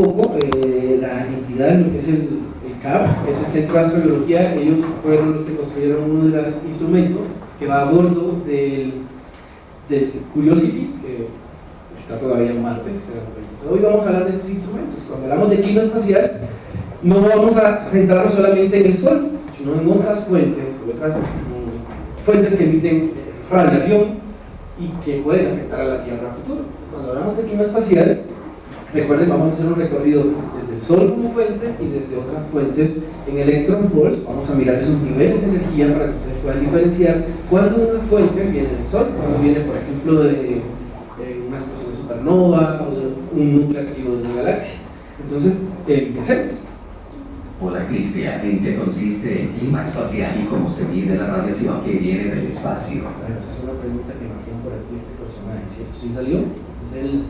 poco, la entidad, lo que es el CAP, es el Centro de Astrobiología. Ellos fueron los que construyeron uno de los instrumentos que va a bordo del Curiosity, que está todavía en Marte. Hoy vamos a hablar de estos instrumentos. Cuando hablamos de clima espacial, no vamos a centrarnos solamente en el Sol, sino en otras fuentes que emiten radiación y que pueden afectar a la Tierra a futuro. Cuando hablamos de clima espacial, recuerden, vamos a hacer un recorrido desde el Sol como fuente y desde otras fuentes en electron volts. Vamos a mirar esos niveles de energía para que ustedes puedan diferenciar cuando una fuente viene del Sol, cuando viene, por ejemplo, de una explosión de supernova o de un núcleo activo de una galaxia. Entonces, empecemos. Hola Cristian, ¿en qué consiste el clima espacial y cómo se mide la radiación que viene del espacio? Bueno, esa es una pregunta que nos hacían por aquí este personaje, ¿cierto? ¿Sí salió? Es el...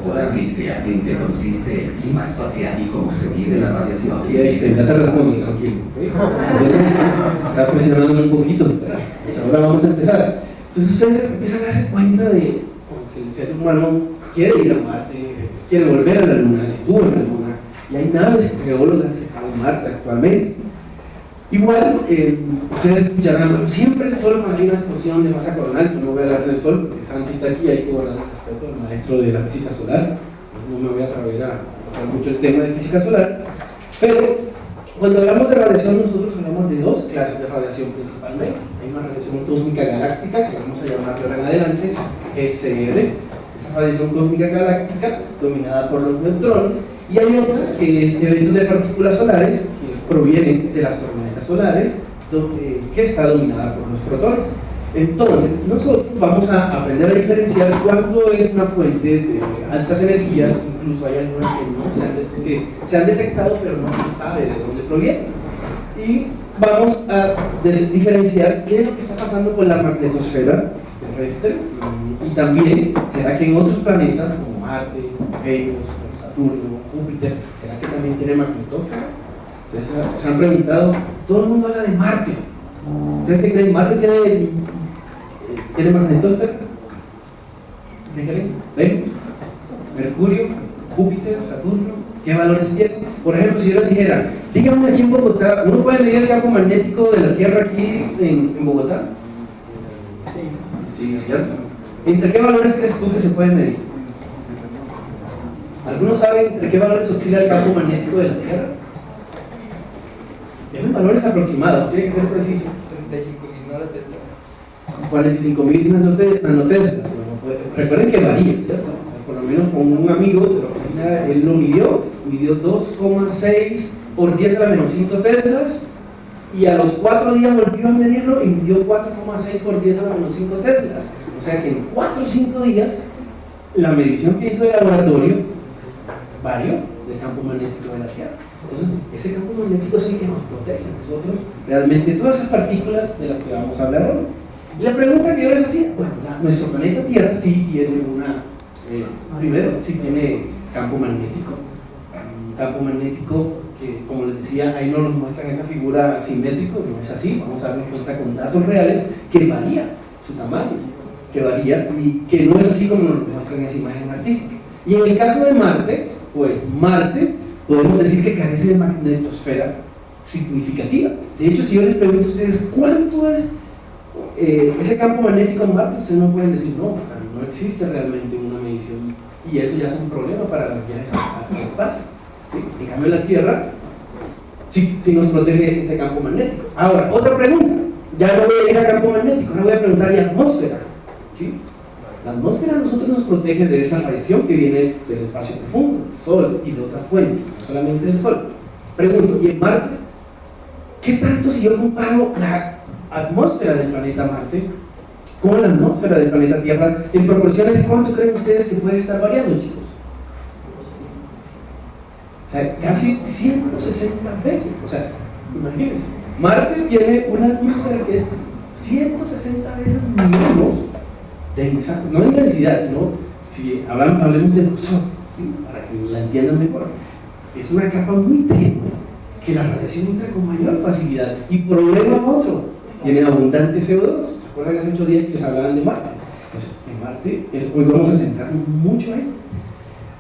Hola Cristian, ¿en qué consiste el clima espacial y cómo se mide la radiación? Y ahí está, ya te respondo, tranquilo. Está presionando un poquito, ahora vamos a empezar. Entonces ustedes empiezan a darse cuenta de que el ser humano quiere ir a Marte, quiere volver a la Luna, estuvo en la Luna, y hay naves geólogas que están en Marte actualmente. Igual, ustedes escucharán, bueno, siempre el Sol cuando hay una explosión de masa coronal, yo no voy a hablar del Sol, porque Santi está aquí, hay que guardar el respeto al maestro de la física solar, entonces no me voy a atrever a tocar mucho el tema de física solar, pero cuando hablamos de radiación nosotros hablamos de dos clases de radiación principalmente. Hay una radiación cósmica galáctica, que vamos a llamar de ahora en adelante ECR, esa radiación cósmica galáctica dominada por los neutrones, y hay otra que es eventos de partículas solares, que provienen de las tormentas solares, que está dominada por los protones. Entonces, nosotros vamos a aprender a diferenciar cuándo es una fuente de altas energías. Incluso hay algunas que se han detectado, pero no se sabe de dónde provienen. Y vamos a diferenciar qué es lo que está pasando con la magnetosfera terrestre, y también, ¿será que en otros planetas como Marte, Venus, Saturno, Júpiter, será que también tiene magnetosfera? Ustedes se han preguntado, todo el mundo habla de Marte. ¿Ustedes qué creen? ¿Marte tiene magnetosfera? ¿Qué creen? ¿Venus? ¿Mercurio? ¿Júpiter? ¿Saturno? ¿Qué valores tiene? Por ejemplo, si yo les dijera, díganme aquí en Bogotá, ¿uno puede medir el campo magnético de la Tierra aquí en Bogotá? Sí, es cierto. ¿Entre qué valores crees tú que se puede medir? ¿Algunos saben entre qué valores oscila el campo magnético de la Tierra? Tienen valores aproximados, tiene que ser preciso. 45.000 nanoteslas. Bueno, pues, recuerden que varía, ¿cierto? Por lo menos con un amigo de la oficina, él lo midió 2,6 por 10 a la menos 5 teslas, y a los 4 días volvió a medirlo y midió 4,6 por 10 a la menos 5 teslas. O sea que en 4 o 5 días, la medición que hizo el laboratorio varió del campo magnético de la Tierra. Entonces, ese campo magnético es el que nos protege a nosotros realmente todas esas partículas de las que vamos a hablar hoy. Y la pregunta que yo les hacía, bueno, nuestro planeta Tierra sí tiene primero, sí tiene campo magnético. Un campo magnético que, como les decía, ahí no nos muestran esa figura simétrico, no es así, vamos a darnos cuenta con datos reales que varía su tamaño, que varía y que no es así como nos muestran en esa imagen artística. Y en el caso de Marte, pues Marte podemos decir que carece de magnetosfera significativa. De hecho, si yo les pregunto a ustedes cuánto es ese campo magnético en Marte, ustedes no pueden decir no existe realmente una medición, y eso ya es un problema para las viajes al espacio. ¿Sí? En cambio, la Tierra sí nos protege ese campo magnético. Ahora, otra pregunta, ya no voy a ir a campo magnético, ahora voy a preguntar, ¿y atmósfera? ¿Sí? La atmósfera a nosotros nos protege de esa radiación que viene del espacio profundo, del Sol y de otras fuentes, no solamente del Sol. Pregunto, ¿y en Marte? ¿Qué tanto si yo comparo la atmósfera del planeta Marte con la atmósfera del planeta Tierra en proporciones de cuánto creen ustedes que puede estar variando, chicos? O sea, casi 160 veces. O sea, imagínense, Marte tiene una atmósfera que es 160 veces menos densa, no en densidad, sino si hablemos de grosor, ¿sí? Para que la entiendan mejor. Es una capa muy tenue que la radiación entra con mayor facilidad. Y problema otro, tiene abundante CO2. ¿Se acuerdan hace 8 días que les hablaban de Marte? Pues en Marte, hoy vamos a centrarnos mucho ahí.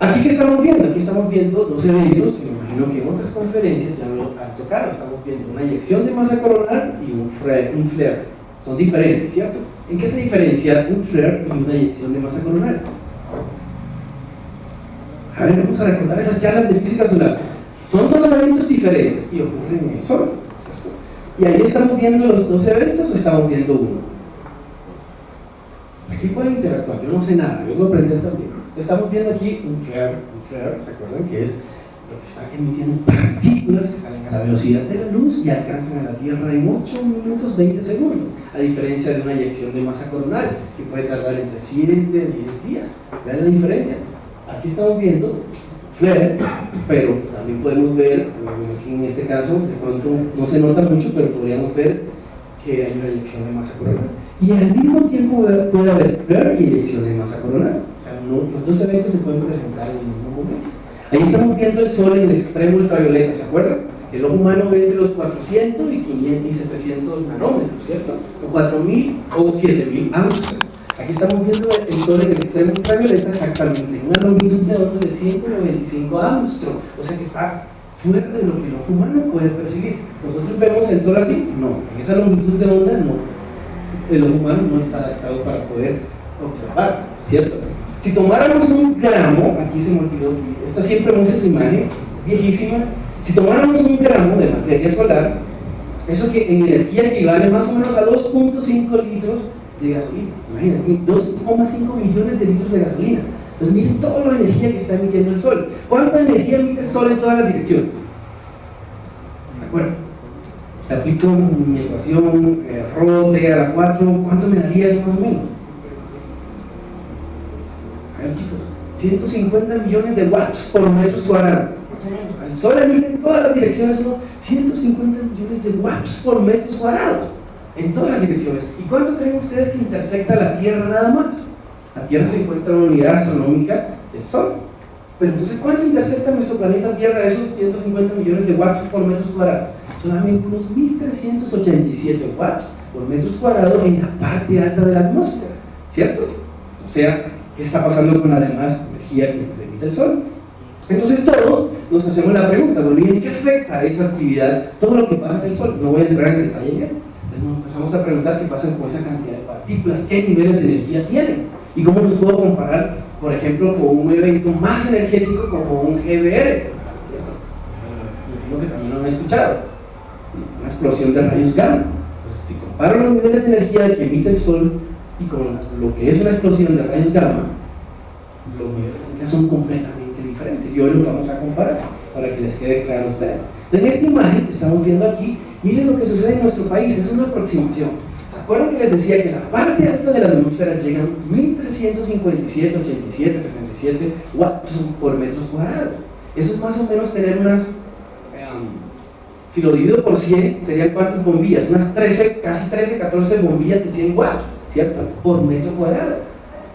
Aquí, ¿qué estamos viendo? Aquí estamos viendo dos eventos que me imagino que en otras conferencias ya lo han tocado. Estamos viendo una eyección de masa coronal y un flare. Son diferentes, ¿cierto? ¿En qué se diferencia un flare y una eyección de masa coronal? A ver, vamos a recordar esas charlas de física solar. Son dos eventos diferentes y ocurren en el Sol, ¿cierto? ¿Y ahí estamos viendo los dos eventos o estamos viendo uno? Aquí pueden interactuar, yo no sé nada, yo voy a aprender también. Estamos viendo aquí un flare, ¿se acuerdan? Que es lo que está emitiendo partículas que salen a la velocidad de la luz y alcanzan a la Tierra en 8 minutos 20 segundos, a diferencia de una eyección de masa coronal que puede tardar entre 7 y 10 días. ¿Vean la diferencia? Aquí estamos viendo flare, pero también podemos ver, aquí en este caso, de pronto no se nota mucho, pero podríamos ver que hay una eyección de masa coronal. Y al mismo tiempo puede haber flare y eyección de masa coronal. O sea, los dos eventos se pueden presentar en el mismo momento. Ahí estamos viendo el Sol en el extremo ultravioleta, ¿se acuerdan? El ojo humano ve entre los 400 y 500 y 700 nanómetros, ¿cierto? Son 4000 o 7000 ámperes. Aquí estamos viendo el Sol en el extremo ultravioleta exactamente, en una longitud de onda de 195 ámstrom, o sea que está fuera de lo que el ojo humano puede percibir. ¿Nosotros vemos el Sol así? No, en esa longitud de onda no. El ojo humano no está adaptado para poder observar, ¿cierto? Si tomáramos un gramo, aquí se me olvidó, esta siempre muestra esa imagen, es viejísima. Si tomáramos un gramo de materia solar, eso que en energía equivale más o menos a 2.5 litros de gasolina. Imagínate, 2,5 millones de litros de gasolina. Entonces miren toda la energía que está emitiendo el Sol. ¿Cuánta energía emite el Sol en todas las direcciones? ¿De acuerdo? Si aplico mi ecuación ρ t a la 4, ¿cuánto me daría eso más o menos? A ver, chicos, 150 millones de watts por metros cuadrados. El Sol emite en todas las direcciones unos 150 millones de watts por metros cuadrados. En todas las direcciones. ¿Y cuánto creen ustedes que intersecta la Tierra nada más? La Tierra se encuentra en una unidad astronómica del Sol. Pero entonces, ¿cuánto intersecta nuestro planeta Tierra esos 150 millones de watts por metros cuadrados? Solamente unos 1387 watts por metros cuadrados en la parte alta de la atmósfera, ¿cierto? O sea, ¿qué está pasando con la demás energía que nos emite el Sol? Entonces todos nos hacemos la pregunta, bueno, ¿y en qué afecta esa actividad todo lo que pasa en el Sol? No voy a entrar en detalle en él. Entonces nos empezamos a preguntar qué pasa con esa cantidad de partículas, qué niveles de energía tienen y cómo los puedo comparar, por ejemplo, con un evento más energético como un GBR, ¿cierto? Lo que también lo han escuchado, una explosión de rayos gamma. Entonces, si comparo los niveles de energía que emite el Sol y con lo que es una explosión de rayos gamma, los niveles de energía son completamente diferentes y hoy los vamos a comparar para que les quede claro a ustedes. En esta imagen que estamos viendo aquí, miren lo que sucede en nuestro país, es una aproximación. ¿Se acuerdan que les decía que la parte alta de la atmósfera llegan 1357, 87, 67 watts por metros cuadrados? Eso es más o menos tener unas, si lo divido por 100, serían ¿cuántas bombillas? Unas 13, casi 13, 14 bombillas de 100 watts, ¿cierto? Por metro cuadrado.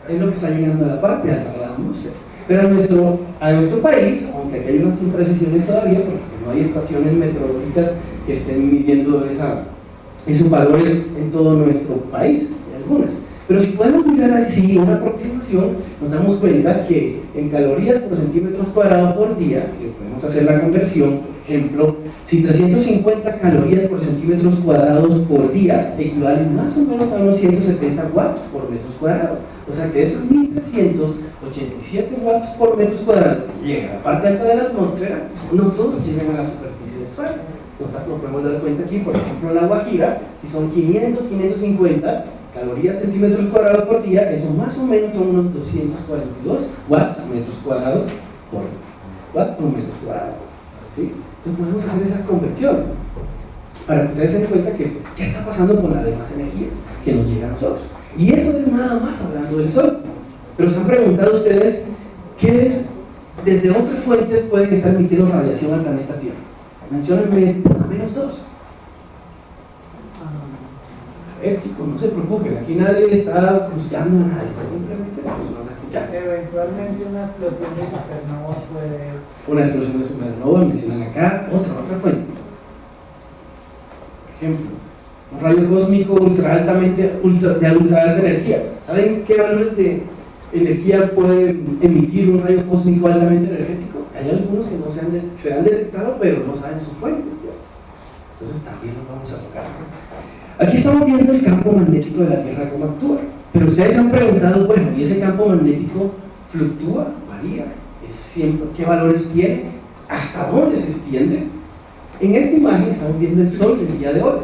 Es lo que está llegando a la parte alta de la atmósfera. Pero a nuestro país, aunque aquí hay unas imprecisiones todavía, porque no hay estaciones meteorológicas que estén midiendo esos valores en todo nuestro país, hay algunas. Pero si podemos mirar así una aproximación, nos damos cuenta que en calorías por centímetros cuadrados por día, que podemos hacer la conversión, por ejemplo, si 350 calorías por centímetros cuadrados por día equivalen más o menos a unos 170 watts por metros cuadrados. O sea que esos 1387 watts por metros cuadrados que llegan a la parte alta de la atmósfera, no todos llegan a la superficie del suelo. Nos podemos dar cuenta aquí, por ejemplo, en La Guajira, si son 500, 550 calorías centímetros cuadrados por día, eso más o menos son unos 242 watts metros cuadrados por metros cuadrados. ¿Sí? Entonces podemos hacer esas conversiones para que ustedes se den cuenta que qué está pasando con la demás energía que nos llega a nosotros. Y eso es nada más hablando del Sol. Pero se han preguntado ustedes qué desde otras fuentes pueden estar emitiendo radiación al planeta Tierra. Menciónenme por lo menos dos. A ver, chicos, no se preocupen, aquí nadie está juzgando a nadie, simplemente nos escuchamos. Eventualmente una explosión de supernova puede... Una explosión de supernova, mencionan acá, otra fuente. Por ejemplo, un rayo cósmico de ultra alta energía. ¿Saben qué valores de energía puede emitir un rayo cósmico altamente energético? Hay algunos que no se han detectado, pero no saben su fuente, ¿cierto? Entonces también lo vamos a tocar. Aquí estamos viendo el campo magnético de la Tierra, cómo actúa. Pero ustedes han preguntado, bueno, ¿y ese campo magnético fluctúa, varía? ¿Es siempre, qué valores tiene? ¿Hasta dónde se extiende? En esta imagen estamos viendo el Sol del día de hoy,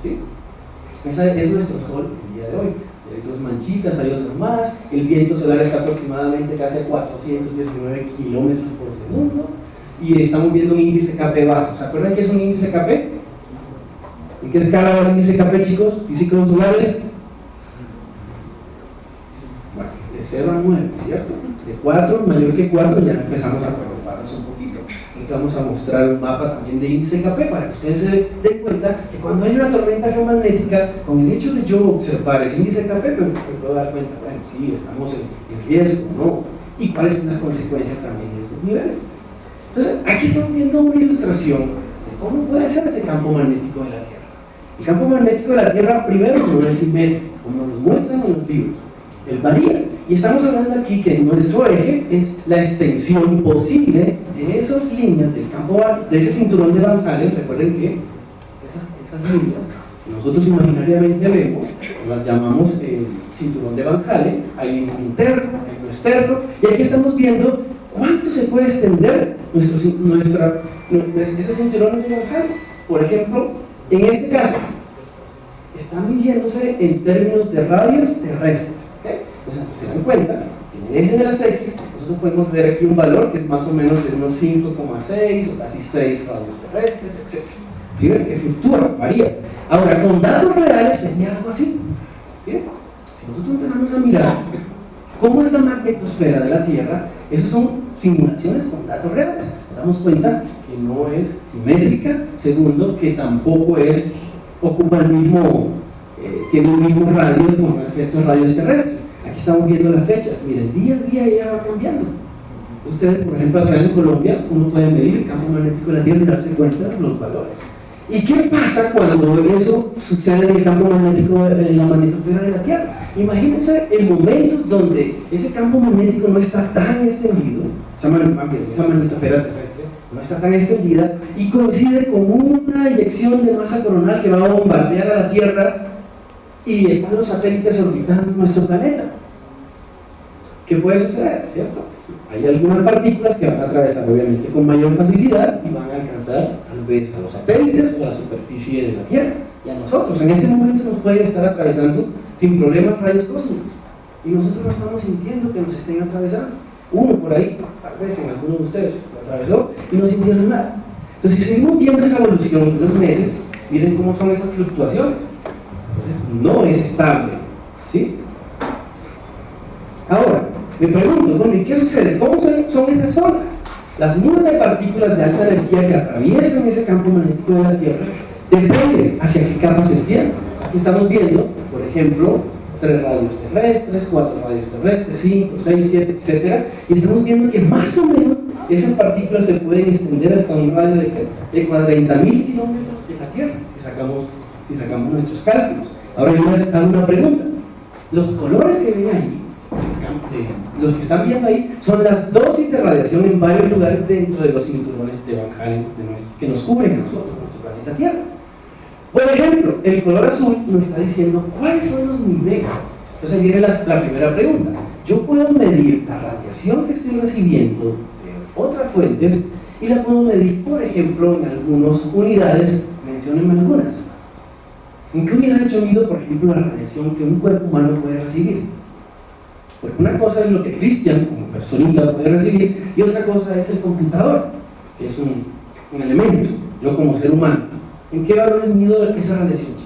¿sí? Ese es nuestro Sol el día de hoy. Hay dos manchitas, hay otras más. El viento solar está aproximadamente casi a 419 kilómetros por segundo. Y estamos viendo un índice KP bajo. ¿Se acuerdan qué es un índice KP? ¿En qué escala va el índice KP, chicos? Físicos solares. Bueno, de 0 a 9, ¿cierto? De 4, mayor que 4, ya empezamos a preocuparnos un poquito. Aquí vamos a mostrar un mapa también de índice KP para que ustedes se den cuenta que cuando hay una tormenta geomagnética, con el hecho de yo observar el índice KP, me puedo dar cuenta, bueno, sí, estamos en riesgo, ¿no? Y cuáles son las consecuencias también de estos niveles. Entonces, aquí estamos viendo una ilustración de cómo puede ser ese campo magnético de la Tierra. El campo magnético de la Tierra, primero, no es simétrico, como nos muestran en los libros. Él varía. Y estamos hablando aquí que nuestro eje es la extensión posible de esas líneas del campo, de ese cinturón de Van Allen. Recuerden que esas líneas que nosotros imaginariamente vemos, las llamamos cinturón de Van Allen. Hay uno interno, hay uno externo, y aquí estamos viendo cuánto se puede extender esos cinturones de Van Allen. Por ejemplo, en este caso, están midiéndose en términos de radios terrestres. ¿Okay? O sea, se dan cuenta, en el eje de las X, nosotros podemos ver aquí un valor que es más o menos de unos 5,6 o casi 6 radios terrestres, etc. ¿Sí ven? Que fluctúa, varía. Ahora, con datos reales sería algo así. ¿Sí? Si nosotros empezamos a mirar cómo es la magnetosfera de la Tierra, esas son simulaciones con datos reales. Nos damos cuenta que no es simétrica, segundo, que tampoco ocupa el mismo, tiene el mismo radio con efectos radios terrestres. Aquí estamos viendo las fechas, miren, día a día ya va cambiando. Ustedes, por ejemplo, acá en Colombia, uno puede medir el campo magnético de la Tierra y darse cuenta de los valores. ¿Y qué pasa cuando eso sucede en el campo magnético, en la magnetosfera de la Tierra? Imagínense en momentos donde ese campo magnético no está tan extendido, esa magnetosfera terrestre no está tan extendida, y coincide con una eyección de masa coronal que va a bombardear a la Tierra y están los satélites orbitando nuestro planeta. ¿Qué puede suceder? ¿Cierto? Hay algunas partículas que van a atravesar obviamente con mayor facilidad y van a alcanzar tal vez a los satélites o a la superficie de la Tierra. Y a nosotros en este momento nos pueden estar atravesando sin problemas rayos cósmicos. Y nosotros no estamos sintiendo que nos estén atravesando. Uno por ahí, tal vez en alguno de ustedes, lo atravesó y no sintieron nada. Entonces, si seguimos viendo esa evolución de los meses, miren cómo son esas fluctuaciones. Entonces, no es estable, ¿sí? Ahora, me pregunto, bueno, ¿y qué sucede? ¿Cómo son esas ondas? Las nubes de partículas de alta energía que atraviesan ese campo magnético de la Tierra depende hacia qué capa se extienden. Aquí estamos viendo, por ejemplo, 3 radios terrestres, 4 radios terrestres, 5, 6, 7, etc. Y estamos viendo que más o menos esas partículas se pueden extender hasta un radio de 40.000 kilómetros de la Tierra, si sacamos nuestros cálculos. Ahora yo les hago una pregunta. Los colores que ven ahí, los que están viendo ahí, son las dosis de radiación en varios lugares dentro de los cinturones de Van Allen que nos cubren a nosotros, nuestro planeta Tierra. Por ejemplo, el color azul nos está diciendo cuáles son los niveles. Entonces viene la primera pregunta. Yo puedo medir la radiación que estoy recibiendo de otras fuentes y la puedo medir, por ejemplo, en algunas unidades. Menciónenme algunas. ¿En qué unidades yo mido, por ejemplo, la radiación que un cuerpo humano puede recibir? Porque una cosa es lo que Cristian, como personita, puede recibir, y otra cosa es el computador, que es un elemento, yo como ser humano. ¿En qué valores mido esa radiación, chicos?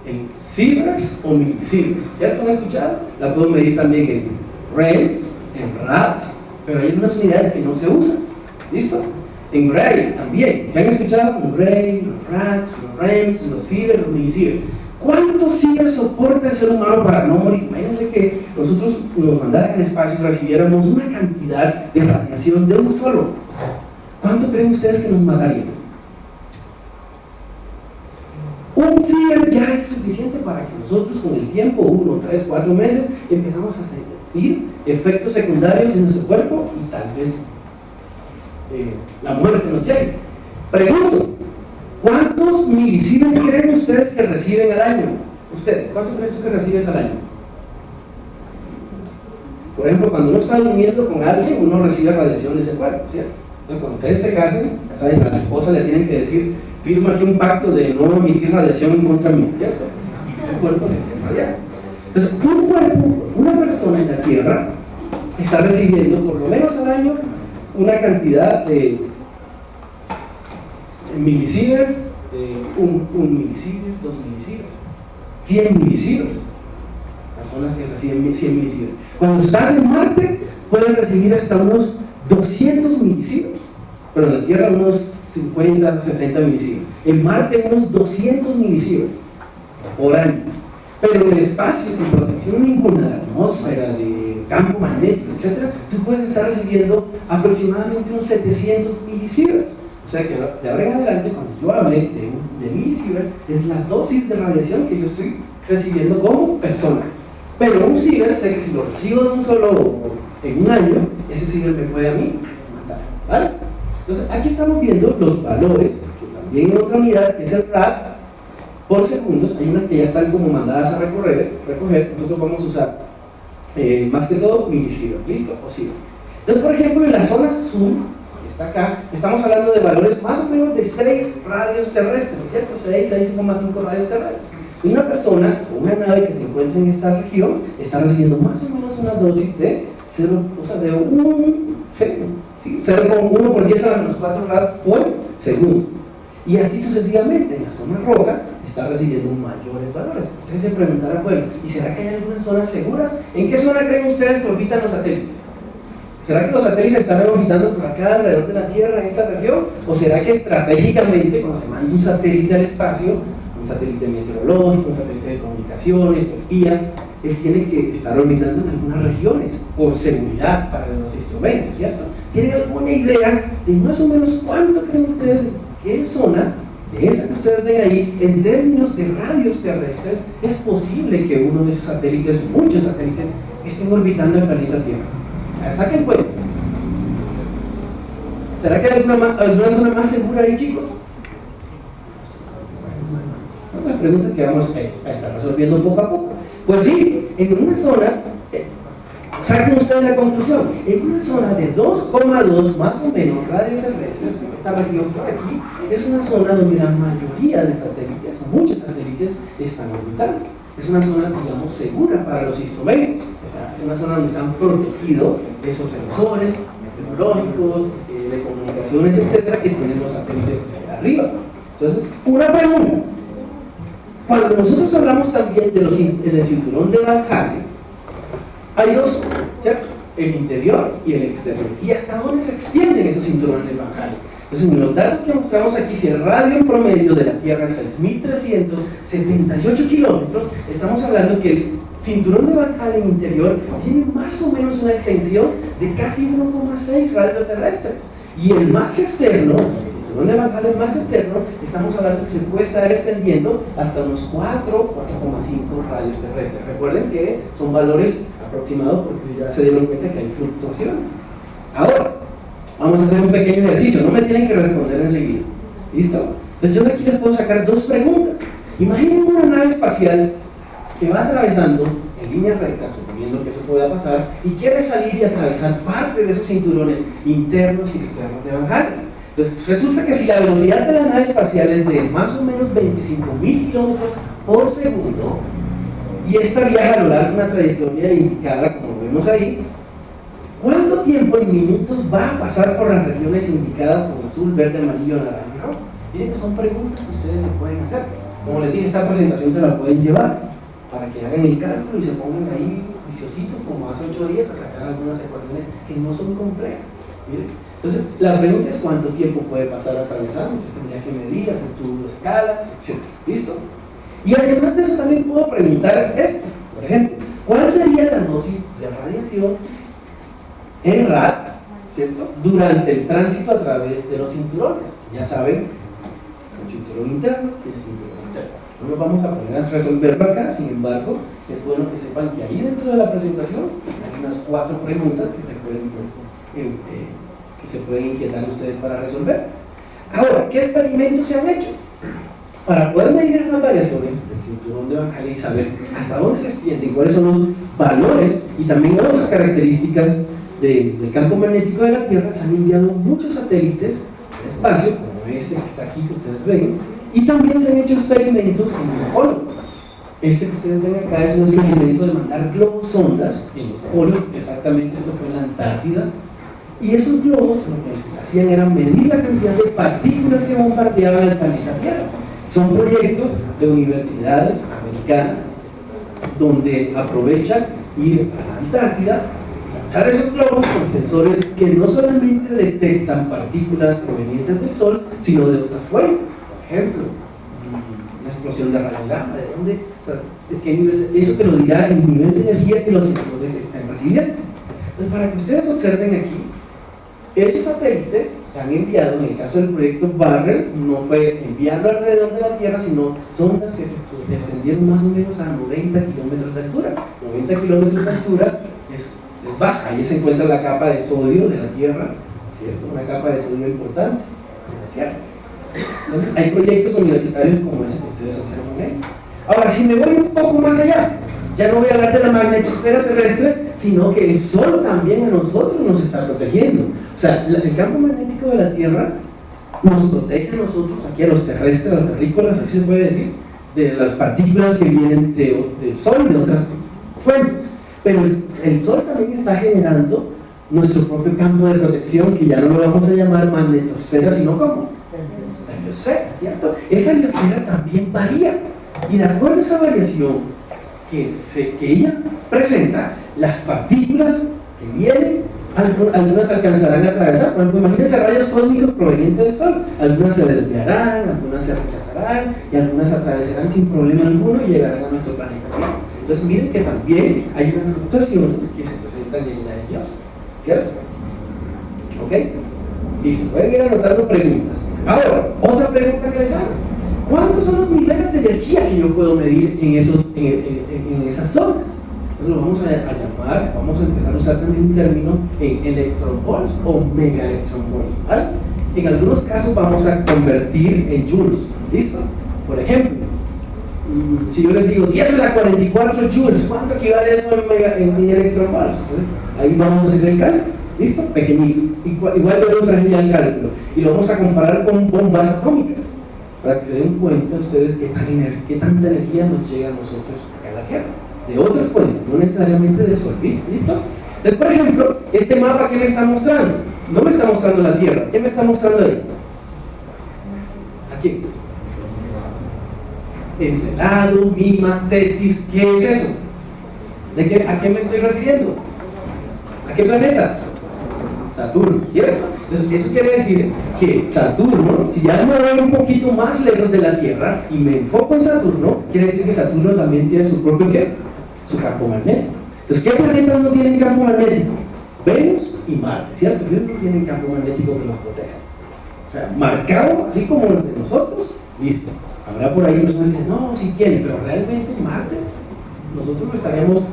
En sieverts o millisieverts, ¿cierto? ¿No han escuchado? La puedo medir también en rems, en rats, pero hay unas unidades que no se usan, ¿listo? En Gray también, ¿se han escuchado? Los Gray, los rats, los rems, los sieverts, los millisieverts. ¿Cuántos sieverts soporta el ser humano para no morir? Imagínense que nosotros nos mandaran al espacio y recibiéramos una cantidad de radiación de un solo. ¿Cuánto creen ustedes que nos matarían? Un ciber ya es suficiente para que nosotros con el tiempo, 1, 3, 4 meses, empezamos a sentir efectos secundarios en nuestro cuerpo y tal vez la muerte nos llegue. Pregunto, ¿cuántos milicievert creen ustedes que reciben al año? ¿Ustedes? ¿Cuántos creen que recibes al año? Por ejemplo, cuando uno está durmiendo con alguien, uno recibe radiación de ese cuerpo, ¿cierto? Entonces, cuando ustedes se casen, ya saben, a la esposa le tienen que decir, firma aquí un pacto de no emitir radiación contra mí, ¿cierto? Ese cuerpo le está radiado. Entonces, un cuerpo, una persona en la Tierra, está recibiendo por lo menos al año una cantidad de milisievert, un milisievert, 2 milisievert, 100 milisievert. Personas que reciben 100 milisievert. Cuando estás en Marte, puedes recibir hasta unos 200 milisievert, pero en la Tierra unos 50, 70 milisievert. En Marte unos 200 milisievert por año. Pero en el espacio, sin protección ninguna de atmósfera, de campo magnético, etc., tú puedes estar recibiendo aproximadamente unos 700 milisievert. O sea que de ahora en adelante, cuando yo hable de milisievert, es la dosis de radiación que yo estoy recibiendo como persona. Pero un ciber, sé que si lo recibo de un solo en un año, ese ciber me puede a mí matar, ¿vale? Entonces aquí estamos viendo los valores, que también en otra unidad, que es el RAD, por segundos. Hay unas que ya están como mandadas a recoger. Nosotros vamos a usar más que todo milisievert, ¿listo? O ciber. Entonces, por ejemplo, en la zona Zoom, que está acá, estamos hablando de valores más o menos de 6 radios terrestres, ¿cierto? 6,5 radios terrestres. Y una persona o una nave que se encuentre en esta región está recibiendo más o menos una dosis de 0,1 por 10 a la menos 4 rad por segundo. Y así sucesivamente. En la zona roja está recibiendo mayores valores. Ustedes se preguntarán, bueno, ¿y será que hay algunas zonas seguras? ¿En qué zona creen ustedes que orbitan los satélites? ¿Será que los satélites están orbitando por acá alrededor de la Tierra en esta región? ¿O será que estratégicamente, cuando se manda un satélite al espacio, un satélite meteorológico, un satélite de comunicaciones, espía, él tiene que estar orbitando en algunas regiones por seguridad para los instrumentos, ¿cierto? ¿Tienen alguna idea de más o menos cuánto creen ustedes, qué zona de esa que ustedes ven ahí, en términos de radios terrestres, es posible que uno de esos satélites, muchos satélites, estén orbitando el planeta Tierra? A ver, saquen cuentas. ¿Será que hay alguna zona más segura ahí, chicos? Una pregunta que vamos a estar resolviendo poco a poco. Pues sí, en una zona, saquen ustedes la conclusión, en una zona de 2,2 más o menos radios terrestres, esta región por aquí, es una zona donde la mayoría de satélites, muchos satélites, están orbitando. Es una zona, digamos, segura para los instrumentos. Es una zona donde están protegidos esos sensores meteorológicos, de comunicaciones, etcétera, que tienen los satélites de arriba. Entonces, una pregunta. Cuando nosotros hablamos también del cinturón de Van Allen, hay dos, ¿cierto? El interior y el exterior. ¿Y hasta dónde se extienden esos cinturones de Van Allen? Entonces, en los datos que mostramos aquí, si el radio en promedio de la Tierra es 6.378 kilómetros, estamos hablando que el cinturón de Van Allen interior tiene más o menos una extensión de casi 1,6 radios terrestres. Y el max externo, el Van Allen más externo, estamos hablando que se puede estar extendiendo hasta unos 4,5 radios terrestres. Recuerden que son valores aproximados porque ya se dieron cuenta que hay fluctuaciones. Ahora, vamos a hacer un pequeño ejercicio, no me tienen que responder enseguida. ¿Listo? Entonces yo de aquí les puedo sacar dos preguntas. Imaginen una nave espacial que va atravesando en línea recta, suponiendo que eso pueda pasar, y quiere salir y atravesar parte de esos cinturones internos y externos de Van Allen. Entonces, resulta que si la velocidad de la nave espacial es de más o menos 25.000 kilómetros por segundo, y esta viaja a lo largo de una trayectoria indicada, como vemos ahí, ¿cuánto tiempo en minutos va a pasar por las regiones indicadas con azul, verde, amarillo, naranja y rojo? Miren que son preguntas que ustedes se pueden hacer. Como les dije, esta presentación se la pueden llevar para que hagan el cálculo y se pongan ahí juiciositos como hace 8 días a sacar algunas ecuaciones que no son complejas. Miren. Entonces, la pregunta es cuánto tiempo puede pasar atravesando. Entonces tendría que medir, hacer tu escala, etc. ¿Listo? Y además de eso también puedo preguntar esto. Por ejemplo, ¿cuál sería la dosis de radiación en RAD, ¿cierto?, durante el tránsito a través de los cinturones? Ya saben, el cinturón interno y el cinturón interno. No nos vamos a poner a resolverlo acá, sin embargo, es bueno que sepan que ahí dentro de la presentación hay unas 4 preguntas que se pueden inquietar ustedes para resolver. Ahora, ¿qué experimentos se han hecho? Para poder medir esas variaciones del cinturón de Van Allen y saber hasta dónde se extienden, cuáles son los valores y también otras características del campo magnético de la Tierra, se han enviado muchos satélites al espacio, como este que está aquí, que ustedes ven, y también se han hecho experimentos en el polo. Este que ustedes ven acá es un experimento de mandar globos sondas en los polos, exactamente esto fue en la Antártida, y esos globos lo que hacían era medir la cantidad de partículas que bombardeaban el planeta Tierra. Son proyectos de universidades americanas donde aprovechan ir a la Antártida, lanzar esos globos con sensores que no solamente detectan partículas provenientes del Sol, sino de otras fuentes. Por ejemplo, una explosión de rayos gamma, ¿de dónde? O sea, ¿de qué nivel? Eso te lo dirá el nivel de energía que los sensores están recibiendo. Entonces, para que ustedes observen aquí, esos satélites se han enviado, en el caso del proyecto Barrel, no fue enviando alrededor de la Tierra, sino sondas que se descendieron más o menos a 90 kilómetros de altura. 90 kilómetros de altura es baja, ahí se encuentra la capa de sodio de la Tierra, ¿cierto? Una capa de sodio importante de la Tierra. Entonces, hay proyectos universitarios como ese que ustedes observan ahí. Ahora, si me voy un poco más allá, ya no voy a hablar de la magnetosfera terrestre, sino que el Sol también a nosotros nos está protegiendo. O sea, el campo magnético de la Tierra nos protege a nosotros, aquí a los terrestres, a los terrícolas, así se puede decir, de las partículas que vienen del Sol y de otras fuentes. Pero el Sol también está generando nuestro propio campo de protección, que ya no lo vamos a llamar magnetosfera, sino como heliosfera, ¿cierto? Esa heliosfera también varía, y de acuerdo a esa variación que ella presenta, las partículas que vienen, algunas alcanzarán a atravesar. Por ejemplo, imagínense rayos cósmicos provenientes del Sol, algunas se desviarán, algunas se rechazarán y algunas atravesarán sin problema alguno y llegarán a nuestro planeta. Entonces miren que también hay unas fluctuaciones que se presentan en la heliosfera, ¿cierto? ¿Ok? Listo, pueden ir anotando preguntas. Ahora, otra pregunta que les hago: ¿cuántos son los niveles de energía que yo puedo medir en esas zonas? Entonces lo vamos a llamar, vamos a empezar a usar también un término en electronvolts o megaelectronvolts, ¿vale? En algunos casos vamos a convertir en joules, ¿listo? Por ejemplo, si yo les digo 10 a la 44 joules, ¿cuánto equivale eso en electronvolts? Ahí vamos a hacer el cálculo, ¿listo? Pequeñito, igual debemos traer ya el cálculo, y lo vamos a comparar con bombas atómicas, para que se den cuenta ustedes qué tanta energía nos llega a nosotros acá en la Tierra, de otras fuentes, no necesariamente del Sol, ¿listo? Entonces, por ejemplo, este mapa, ¿qué me está mostrando? No me está mostrando la Tierra, ¿qué me está mostrando ahí? Aquí. Encelado, Mimas, Tetis, ¿qué es eso? ¿A qué me estoy refiriendo? ¿A qué planeta? Saturno, ¿cierto? Entonces, eso quiere decir que Saturno, si ya me voy un poquito más lejos de la Tierra y me enfoco en Saturno, quiere decir que Saturno también tiene su propio ¿qué? Su campo magnético. Entonces, ¿qué planetas no tienen campo magnético? Venus y Marte, ¿cierto? Ellos no tienen campo magnético que los proteja. O sea, marcado, así como el de nosotros, listo. Habrá por ahí personas que dicen, no, sí tiene, pero realmente Marte, nosotros no estaríamos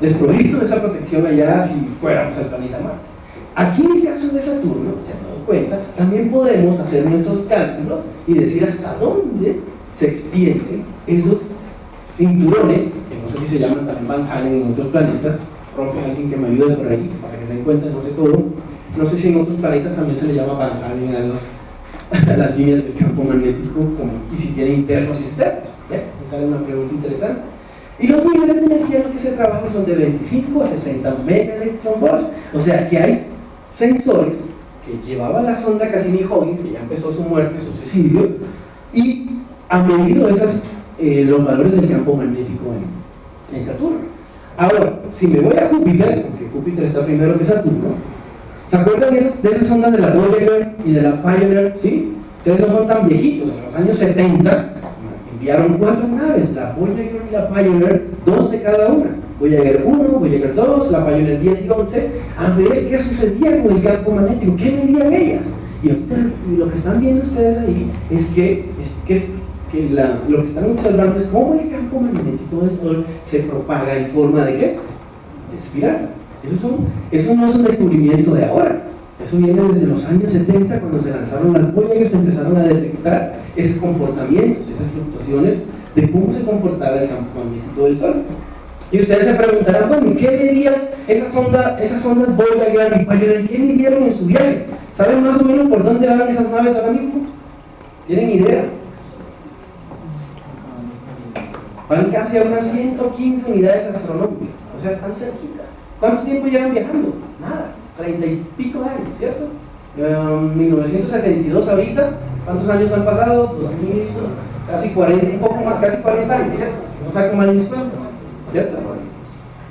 desprovistos de esa protección allá si fuéramos al planeta Marte. Aquí en el caso de Saturno, se han dado cuenta, también podemos hacer nuestros cálculos y decir hasta dónde se extienden esos cinturones, que no sé si se llaman también Van Allen en otros planetas. Profe, alguien que me ayude por ahí, para que se den cuenta, no sé todo. No sé si en otros planetas también se le llama Van Allen a las líneas del campo magnético, y si tiene internos y externos. Esa es una pregunta interesante. Y los niveles de energía en los que se trabaja son de 25 a 60 megaelectronvolts. O sea que hay sensores que llevaba la sonda Cassini-Huygens, que ya empezó su muerte, su suicidio, y ha medido los valores del campo magnético en Saturno. Ahora, si me voy a Júpiter, porque Júpiter está primero que Saturno, ¿se acuerdan de esas sondas de la Voyager y de la Pioneer? ¿Sí? Ustedes no son tan viejitos. En los años 70 enviaron 4 naves, la Voyager y la Pioneer, 2 de cada una. Voyager 1, Voyager 2, la Pioneer 10 y 11, a ver qué sucedía con el campo magnético, qué medían ellas. Y lo que están viendo ustedes ahí es que que lo que están observando es cómo el campo magnético del Sol se propaga en forma de ¿qué? De espiral. Eso no es un descubrimiento de ahora. Eso viene desde los años 70, cuando se lanzaron las Voyager, se empezaron a detectar esos comportamientos, esas fluctuaciones de cómo se comportaba el campo magnético del Sol. Y ustedes se preguntarán, bueno, ¿qué medían esas ondas Voyager y Pioneer? ¿Qué midieron en su viaje? ¿Saben más o menos por dónde van esas naves ahora mismo? ¿Tienen idea? Van casi a unas 115 unidades astronómicas, o sea, están cerquita. ¿Cuánto tiempo llevan viajando? Nada, 30 y pico de años, ¿cierto? 1972 ahorita, ¿cuántos años han pasado? 2000, casi 40, un poco más, casi 40 años, ¿cierto? No saco mal mis cuentas, ¿cierto?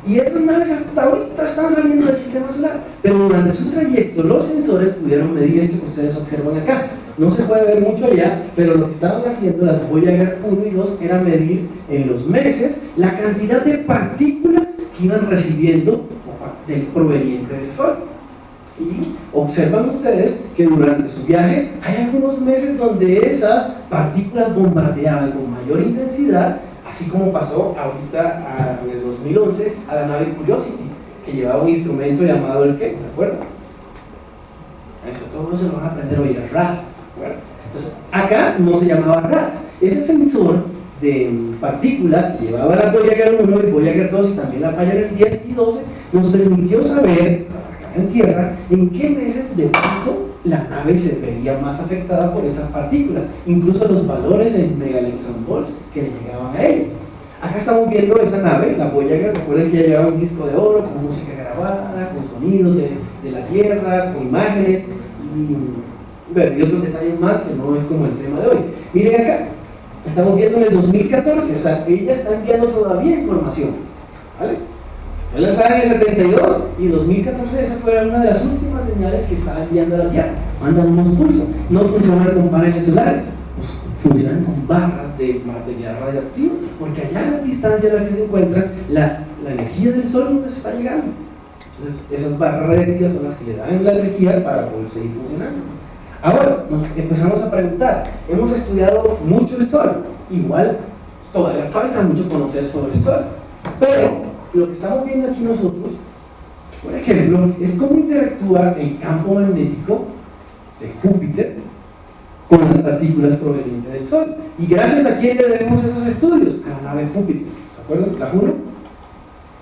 Y esas naves hasta ahorita están saliendo del sistema solar, pero durante su trayecto los sensores pudieron medir esto que ustedes observan acá. No se puede ver mucho allá, pero lo que estaban haciendo las Voyager 1 y 2 era medir en los meses la cantidad de partículas que iban recibiendo proveniente del Sol. Y observan ustedes que durante su viaje hay algunos meses donde esas partículas bombardeaban con mayor intensidad, así como pasó ahorita en el 2011 a la nave Curiosity, que llevaba un instrumento llamado el ¿qué? ¿Se acuerdan? Eso todos se lo van a aprender hoy, el RATS. Entonces, acá no se llamaba RATS, ese sensor de partículas que llevaba la Voyager 1 y Voyager 2 y también la Voyager 10 y 12 nos permitió saber, acá en Tierra, en qué meses de pronto la nave se veía más afectada por esas partículas, incluso los valores en megaelectronvolts que le llegaban a ella. Acá estamos viendo esa nave, la Voyager. Recuerden que ya llevaba un disco de oro con música grabada, con sonidos de la Tierra, con imágenes y otros detalles más que no es como el tema de hoy. Miren acá, estamos viendo en el 2014, o sea, ella está enviando todavía información, ¿vale? Fue lanzada en el 72 y 2014 esa fue una de las últimas señales que estaba enviando a la Tierra. Mandan unos pulsos, no funcionan con paneles solares, pues funcionan con barras de material radioactivo, porque allá en la distancia en la que se encuentran, la energía del Sol no les está llegando. Entonces esas barras radiactivas son las que le dan la energía para poder seguir funcionando. Ahora nos empezamos a preguntar, hemos estudiado mucho el Sol, igual todavía falta mucho conocer sobre el Sol, pero lo que estamos viendo aquí nosotros, por ejemplo, es cómo interactúa el campo magnético de Júpiter con las partículas provenientes del Sol. Y gracias a quién le debemos esos estudios, a la nave Júpiter. ¿Se acuerdan? La Juno.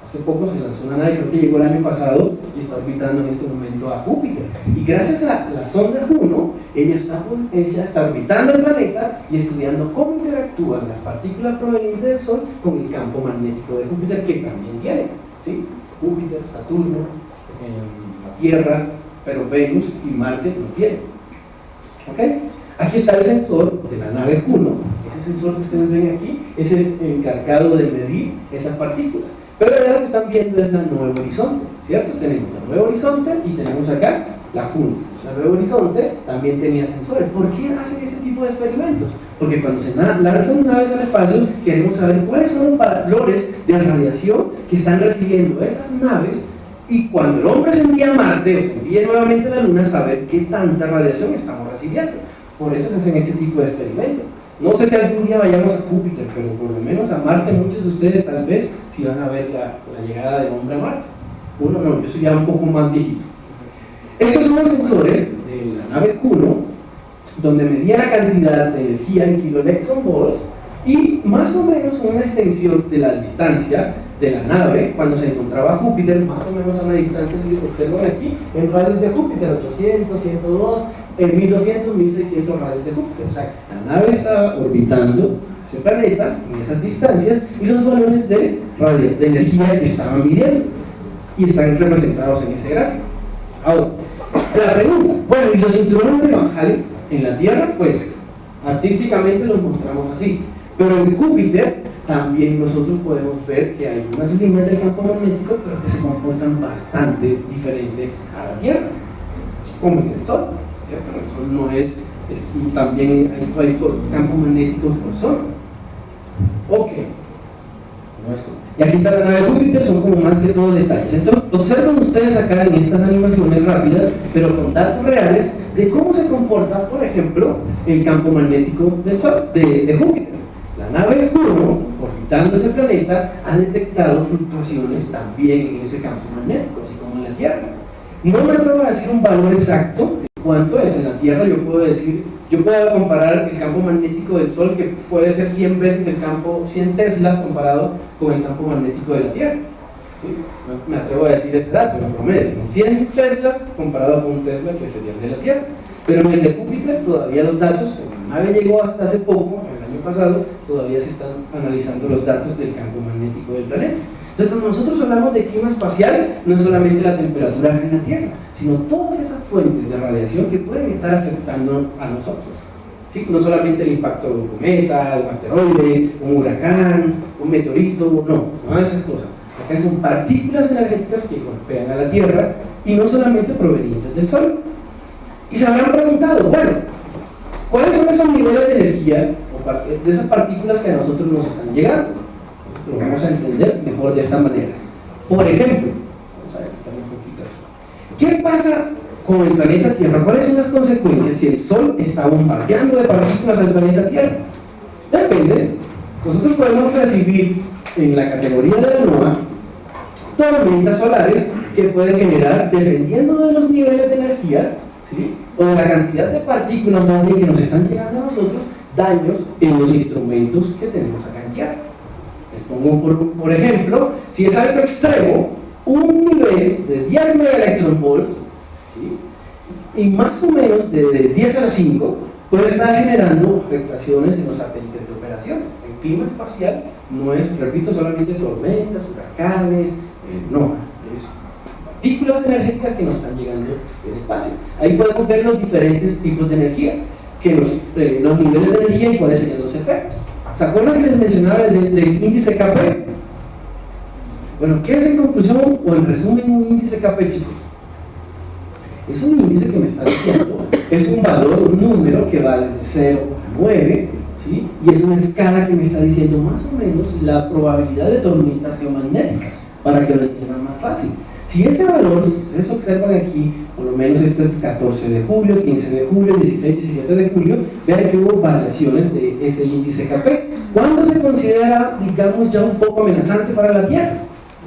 Hace poco se lanzó una nave, creo que llegó el año pasado y está orbitando en este momento a Júpiter. Y gracias a la sonda Juno, ella está orbitando el planeta y estudiando cómo interactúan las partículas provenientes del Sol con el campo magnético de Júpiter, que también tiene, ¿sí? Júpiter, Saturno, la Tierra, pero Venus y Marte no tienen. ¿Ok? Aquí está el sensor de la nave Juno. Ese sensor que ustedes ven aquí es el encargado de medir esas partículas. Pero ya lo que están viendo es la Nuevo Horizonte, ¿cierto? Tenemos la Nuevo Horizonte y tenemos acá la Juno. La Nuevo Horizonte también tenía sensores. ¿Por qué hacen ese tipo de experimentos? Porque cuando se lanzan naves al espacio, queremos saber cuáles son los valores de radiación que están recibiendo esas naves, y cuando el hombre se envía a Marte o se envía nuevamente a la Luna, saber qué tanta radiación estamos recibiendo. Por eso se hacen este tipo de experimentos. No sé si algún día vayamos a Júpiter, pero por lo menos a Marte muchos de ustedes tal vez si van a ver la llegada del hombre a Marte. Uno no, yo soy ya un poco más viejito. Estos son los sensores de la nave Juno, donde medía la cantidad de energía en kiloelectronvolts y más o menos una extensión de la distancia de la nave cuando se encontraba Júpiter, más o menos a una distancia, si observan aquí, en radios de Júpiter, 800, 102, en 1200, 1600 radios de Júpiter. O sea, la nave está orbitando ese planeta en esas distancias y los valores de energía que estaban midiendo y están representados en ese gráfico. Ahora, la pregunta, bueno, ¿y los cinturones de Van Allen en la Tierra? Pues artísticamente los mostramos así, pero en Júpiter también nosotros podemos ver que hay unas líneas de campo magnético, pero que se comportan bastante diferente a la Tierra, como en el Sol, ¿cierto? El Sol no es y también hay campos magnéticos por Sol. Ok. Y aquí está la nave de Júpiter, son como más que todo detalles. Entonces, observen ustedes acá en estas animaciones rápidas, pero con datos reales, de cómo se comporta, por ejemplo, el campo magnético del Sol, de Júpiter. La nave Juno, orbitando ese planeta, ha detectado fluctuaciones también en ese campo magnético, así como en la Tierra. No me atrevo a decir un valor exacto de cuánto es. En la Tierra yo puedo comparar el campo magnético del Sol, que puede ser 100 veces el campo, 100 teslas comparado con el campo magnético de la Tierra. ¿Sí? Me atrevo a decir ese dato, en promedio, 100 teslas comparado con un tesla que sería el de la Tierra. Pero en el de Júpiter todavía los datos, la nave llegó hasta hace poco, el año pasado, todavía se están analizando los datos del campo magnético del planeta. Entonces, cuando nosotros hablamos de clima espacial, no es solamente la temperatura en la Tierra, sino todas esas fuentes de radiación que pueden estar afectando a nosotros. ¿Sí? No solamente el impacto de un cometa, de un asteroide, un huracán, un meteorito, no, nada de esas cosas. Acá son partículas energéticas que golpean a la Tierra y no solamente provenientes del Sol. Y se habrán preguntado, bueno, ¿cuáles son esos niveles de energía o de esas partículas que a nosotros nos están llegando? Lo vamos a entender mejor de esta manera. Por ejemplo, vamos a ver un poquito aquí. ¿Qué pasa con el planeta Tierra? ¿Cuáles son las consecuencias si el Sol está bombardeando de partículas al planeta Tierra? Depende. Nosotros podemos recibir en la categoría de la NOAA tormentas solares que pueden generar, dependiendo de los niveles de energía, ¿sí?, o de la cantidad de partículas más bien que nos están llegando a nosotros, daños en los instrumentos que tenemos acá en Tierra. Les pongo por ejemplo, si es algo extremo, un nivel de 10 megaelectronvolts, ¿sí?, y más o menos de 10 a la 5 puede estar generando afectaciones en los satélites de operaciones. El clima espacial no es, repito, solamente tormentas, huracanes, no, es partículas energéticas que nos están llegando del espacio. Ahí podemos ver los diferentes tipos de energía, que los niveles de energía y cuáles serían los efectos. ¿Se acuerdan que les mencionaba del índice KP? Bueno, ¿qué es en conclusión o en resumen un índice KP, chicos? Es un índice que me está diciendo, es un valor, un número que va desde 0 a 9, ¿sí? Y es una escala que me está diciendo más o menos la probabilidad de tormentas geomagnéticas, para que lo entiendan más fácil. Si ese valor, si ustedes observan aquí, por lo menos este es 14 de julio, 15 de julio, 16, 17 de julio, vean que hubo variaciones de ese índice KP. ¿Cuándo se considera, digamos, ya un poco amenazante para la Tierra?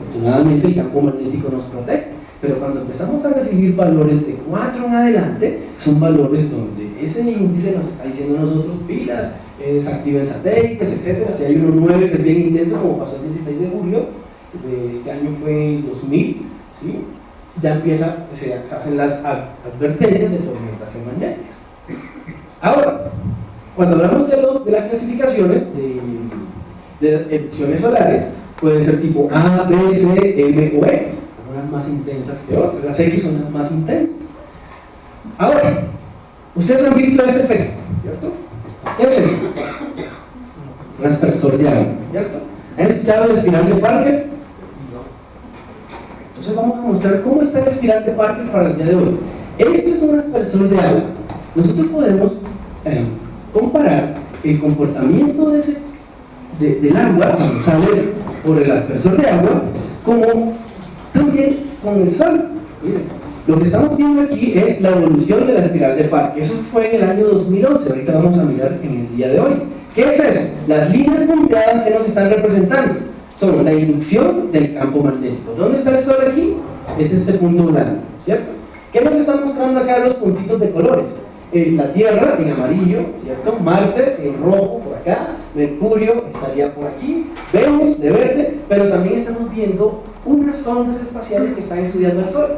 Afortunadamente el campo magnético nos protege, pero cuando empezamos a recibir valores de 4 en adelante, son valores donde ese índice nos está diciendo a nosotros pilas, desactiven satélites, etc. Si hay uno 9 que es bien intenso, como pasó el 16 de julio, de este año fue el 2000, ¿sí?, ya se hacen las advertencias de tormentas geomagnéticas. Ahora, cuando hablamos de las clasificaciones de erupciones solares, pueden ser tipo A, B, C, M o X, unas más intensas que otras. Las X son las más intensas. Ahora, ustedes han visto este efecto, ¿cierto? ¿Qué es eso? Un aspersor de agua, ¿cierto? ¿Han escuchado el espiral de Parker? Entonces vamos a mostrar cómo está el espiral de Parker para el día de hoy. Esto es un aspersor de agua. Nosotros podemos comparar el comportamiento del agua cuando sale por el aspersor de agua como también con el Sol. Miren, lo que estamos viendo aquí es la evolución de la espiral de Parker. Eso fue en el año 2011. Ahorita vamos a mirar en el día de hoy. ¿Qué es eso? Las líneas punteadas que nos están representando son la inducción del campo magnético. ¿Dónde está el Sol aquí? Es este punto blanco, ¿cierto? ¿Qué nos están mostrando acá los puntitos de colores? La Tierra en amarillo, ¿cierto? Marte en rojo por acá, Mercurio estaría por aquí, Venus de verde, pero también estamos viendo unas ondas espaciales que están estudiando el Sol,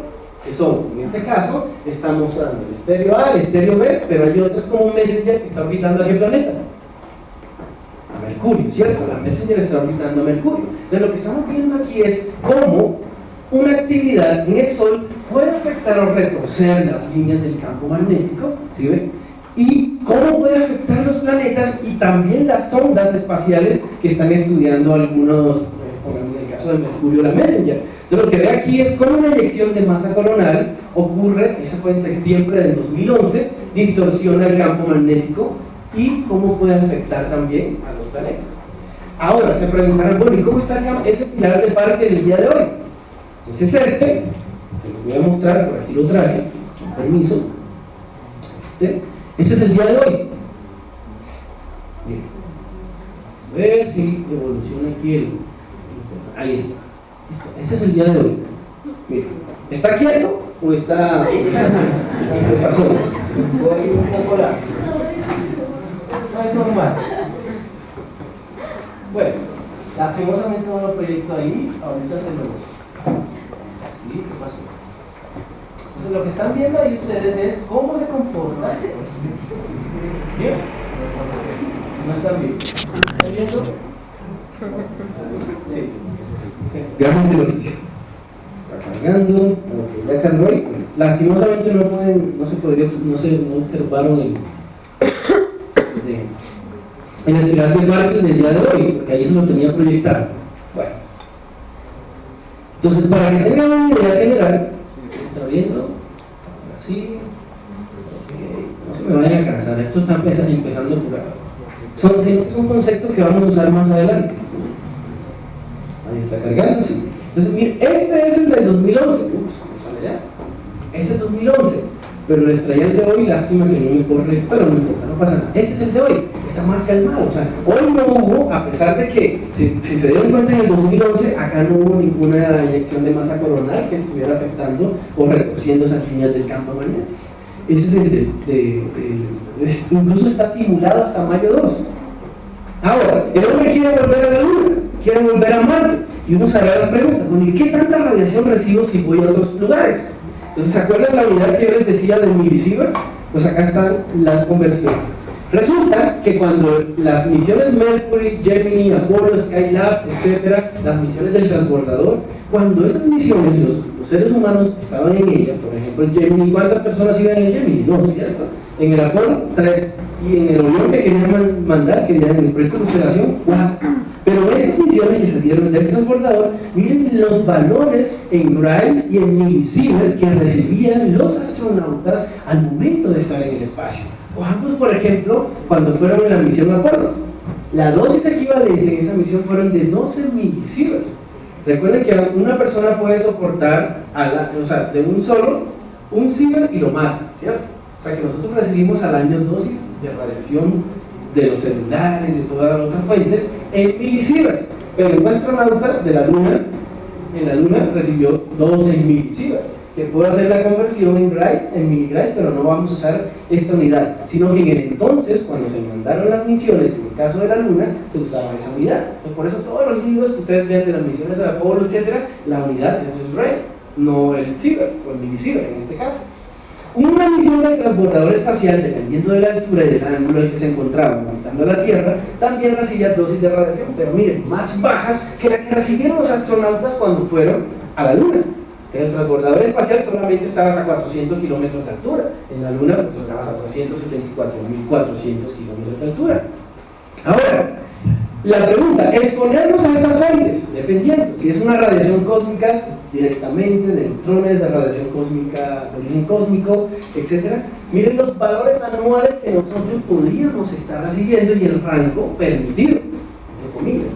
que son, en este caso, están mostrando el estéreo A, el estéreo B, pero hay otras como Messenger que está orbitando a qué planeta. A Mercurio, ¿cierto? La Messenger está orbitando a Mercurio. Entonces lo que estamos viendo aquí es cómo una actividad en el Sol puede afectar o retorcer las líneas del campo magnético, ¿sí ven? Y cómo puede afectar los planetas y también las ondas espaciales que están estudiando algunos, en el caso de Mercurio, la Messenger. Entonces lo que ve aquí es cómo una eyección de masa coronal ocurre, eso fue en septiembre del 2011, distorsiona el campo magnético y cómo puede afectar también a los planetas. Ahora se preguntarán, bueno, ¿y cómo está ese espiral de Parker el día de hoy? Pues es este, se lo voy a mostrar, por aquí lo traje, con permiso. ¿Sí? Este es el día de hoy. Bien. A ver si evoluciona aquí el... Ahí está. Este es el día de hoy. Bien. ¿Está quieto o está... ¿Qué pasó? Voy un poco largo. No es normal. Bueno, lastimosamente no lo proyecto ahí, ahorita se lo... ¿Sí? ¿Qué pasó? Entonces lo que están viendo ahí ustedes es cómo se comporta. ¿Bien? No están bien. ¿Están viendo? Sí. Grandes noticias. Está cargando. Ok, ya cargó ahí. Lastimosamente no observaron el espiral de Barclay del día de hoy, porque ahí se lo tenía proyectado. Bueno. Entonces, para que tengan una idea general, ¿está viendo? Así. Okay. No se me vayan a cansar, esto está empezando por acá. Son conceptos que vamos a usar más adelante. Ahí está cargando, sí. Entonces, miren, este es el del 2011. Ups, me sale ya. Este es 2011. Pero les traía el de hoy, lástima que no me corre, pero no importa, no pasa nada. Este es el de hoy, está más calmado. O sea, hoy no hubo, a pesar de que, si se dieron cuenta, en el 2011 acá no hubo ninguna inyección de masa coronal que estuviera afectando o retorciendo esas líneas del campo magnético. Ese es el incluso está simulado hasta mayo 2. Ahora, el hombre quiere volver a la Luna, quiere volver a Marte. Y uno se hará la pregunta, bueno, ¿y qué tanta radiación recibo si voy a otros lugares? Entonces, ¿se acuerdan la unidad que yo les decía de milisieverts? Pues acá están las conversiones. Resulta que cuando las misiones Mercury, Gemini, Apollo, Skylab, etcétera, las misiones del transbordador, cuando esas misiones, los seres humanos estaban en ellas, por ejemplo, el Gemini, ¿cuántas personas iban en el Gemini? 2, ¿cierto? En el Apollo, 3. Y en el Orión que querían mandar, en el proyecto de constelación, 4. Pero esas misiones que se dieron del transbordador, miren los valores en Grimes y en milisievert que recibían los astronautas al momento de estar en el espacio. Cojamos, por ejemplo, cuando fueron en la misión Apolo. La dosis equivalente en esa misión fueron de 12 milisieverts. Recuerden que una persona puede soportar, de un sievert y lo mata, ¿cierto? O sea que nosotros recibimos al año dosis de radiación de los celulares, de todas las otras fuentes, en milisieverts. Pero un astronauta de la Luna, en la Luna, recibió 12 milisieverts, que puede hacer la conversión en miligrays, pero no vamos a usar esta unidad, sino que en el entonces, cuando se mandaron las misiones, en el caso de la Luna, se usaba esa unidad. Entonces, por eso todos los libros que ustedes vean de las misiones de Apolo, etc., la unidad es el gray, no el sievert, o el milisievert en este caso. Una misión del transbordador espacial, dependiendo de la altura y del ángulo en el que se encontraba orbitando la Tierra, también recibía dosis de radiación, pero miren, más bajas que la que recibieron los astronautas cuando fueron a la Luna. En el transbordador espacial solamente estabas a 400 kilómetros de altura, en la Luna pues estabas a 374.400 kilómetros de altura. Ahora, la pregunta, exponernos a estas fuentes, dependiendo, si es una radiación cósmica directamente, neutrones de radiación cósmica, de origen cósmico, etc. Miren los valores anuales que nosotros podríamos estar recibiendo y el rango permitido, entre comillas.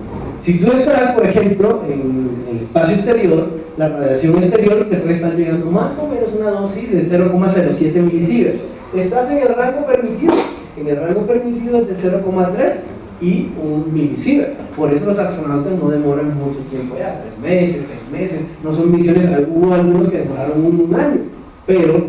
Si tú estás, por ejemplo, en el espacio exterior, la radiación exterior te puede estar llegando más o menos una dosis de 0,07 milisieverts. Estás en el rango permitido. En el rango permitido es de 0,3 y 1 milisievert. Por eso los astronautas no demoran mucho tiempo ya, 3 meses, 6 meses. No son misiones, hubo algunos que demoraron un año, pero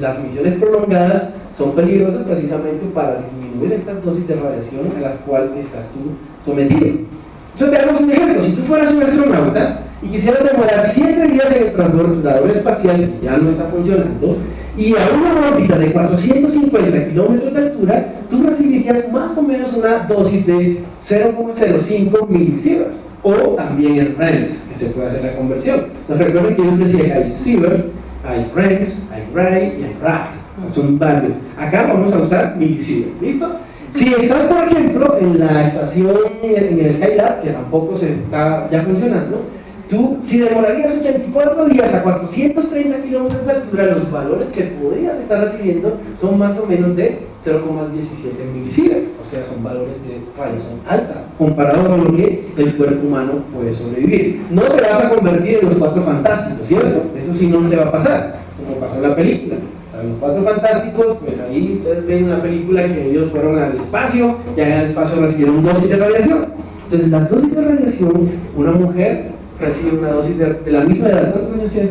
las misiones prolongadas son peligrosas precisamente para disminuir estas dosis de radiación a las cuales estás tú sometido. Entonces, veamos un ejemplo. Si tú fueras un astronauta y quisieras demorar 7 días en el transbordador espacial, que ya no está funcionando, y a una órbita de 450 kilómetros de altura, tú recibirías más o menos una dosis de 0,05 milisieverts, o también el REMS, que se puede hacer la conversión. Entonces, recuerden que yo les decía que hay sievert, hay REMS, hay RAI y hay RATS. O sea, son varios. Acá vamos a usar milisievert. ¿Listo? Si estás, por ejemplo, en la estación, en el Skylab, que tampoco se está ya funcionando, tú, si demorarías 84 días a 430 kilómetros de altura, los valores que podrías estar recibiendo son más o menos de 0,17 milisieverts, o sea, son valores de radiación alta, comparado con lo que el cuerpo humano puede sobrevivir. No te vas a convertir en los 4 fantásticos, ¿cierto? Eso sí no te va a pasar, como pasó en la película. Los Cuatro Fantásticos, pues ahí ustedes ven una película que ellos fueron al espacio y allá en el espacio recibieron dosis de radiación. Entonces, la dosis de radiación, una mujer recibe una dosis de la misma edad. ¿Cuántos años tiene?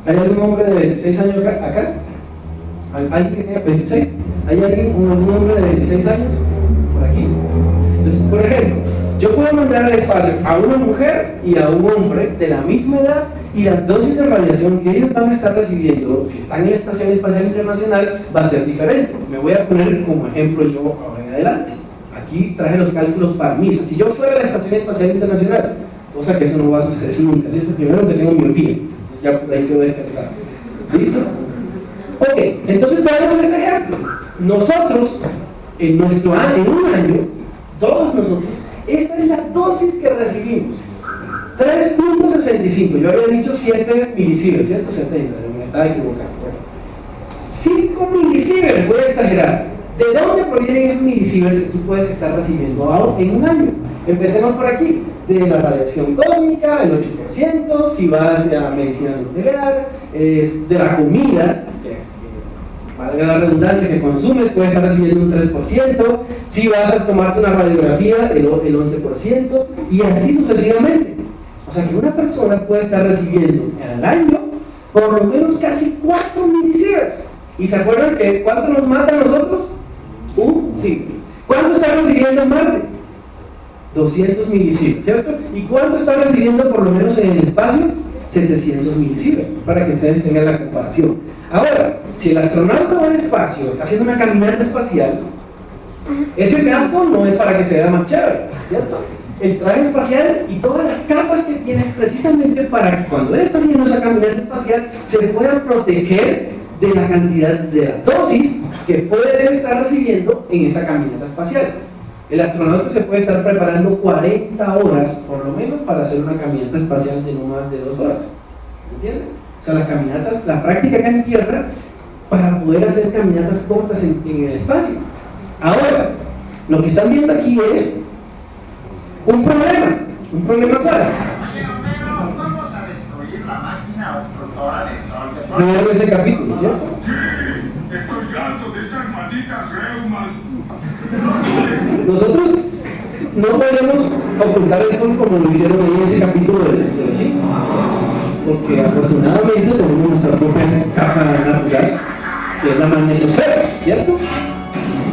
¿Hay algún hombre de 26 años acá? ¿Alguien que tenga 26? ¿Hay algún hombre de 26 años por aquí? Entonces, por ejemplo, yo puedo mandar al espacio a una mujer y a un hombre de la misma edad, y las dosis de radiación que ellos van a estar recibiendo, si están en la Estación Espacial Internacional, va a ser diferente. Me voy a poner como ejemplo yo ahora en adelante. Aquí traje los cálculos para mí. O sea, si yo fuera a la Estación Espacial Internacional, cosa que eso no va a suceder nunca, ¿cierto? Primero que tengo miopía, entonces ya por ahí quedo descansado. ¿Listo? Ok, entonces veamos este ejemplo. Nosotros, en un año, todos nosotros, esta es la dosis que recibimos. 3.65, yo había dicho 7 milisieverts, ¿cierto? 70, me estaba equivocando. 5 milisieverts, voy a exagerar. ¿De dónde provienen esos milisieverts que tú puedes estar recibiendo en un año? Empecemos por aquí. De la radiación cósmica, el 8%, si vas a medicina nuclear, de la comida, valga la redundancia, que consumes, puedes estar recibiendo un 3%, si vas a tomarte una radiografía, el 11%, y así sucesivamente. O sea que una persona puede estar recibiendo al año por lo menos casi 4 milisieverts. ¿Y se acuerdan que cuánto nos mata a nosotros? Un siglo. ¿Cuánto está recibiendo en Marte? 200 milisieverts, ¿cierto? ¿Y cuánto está recibiendo por lo menos en el espacio? 700 milisieverts, para que ustedes tengan la comparación. Ahora, si el astronauta va al espacio, está haciendo una caminata espacial, ese casco no es para que se vea más chévere, ¿cierto? El traje espacial y todas las capas que tiene es precisamente para que cuando él está haciendo esa caminata espacial se pueda proteger de la cantidad de la dosis que puede estar recibiendo en esa caminata espacial. El astronauta se puede estar preparando 40 horas por lo menos para hacer una caminata espacial de no más de 2 horas. ¿Entienden? O sea, las caminatas, la práctica acá en tierra para poder hacer caminatas cortas en el espacio. Ahora, lo que están viendo aquí es un problema cuál. Oye, Homero, vamos a destruir la máquina obstructora del sol. Se ve ese capítulo, ¿cierto? Sí, estoy harto de estas malditas reumas. Nosotros no podemos ocultar el sol como lo hicieron en ese capítulo del 5, porque afortunadamente tenemos nuestra propia capa natural, que es la magnetosfera, ¿cierto?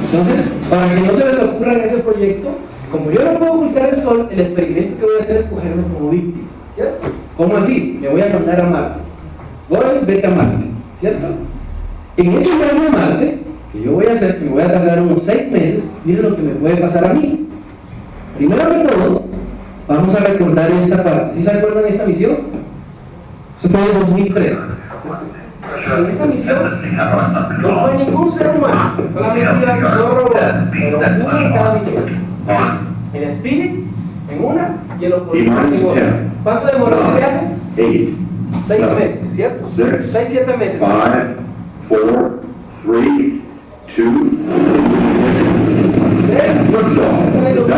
Entonces, para que no se les ocurra en ese proyecto, como yo no puedo ocultar el sol, el experimento que voy a hacer es cogerme como víctima, ¿cierto? ¿Cómo así? Me voy a mandar a Marte. Gómez, vete a Marte, ¿cierto? En ese viaje a Marte, que yo voy a hacer, que me voy a tardar unos 6 meses, miren lo que me puede pasar a mí. Primero que todo, vamos a recordar esta parte. ¿Sí se acuerdan de esta misión? Eso fue en 2003. En esa misión no fue ningún ser humano, solamente iban 2 robots, pero uno en cada misión. El Spirit en una y el Opportunity en otra. ¿Cuánto demoró ese viaje? 6 meses, ¿cierto? 6-7 meses. 5, 4, 3, 2,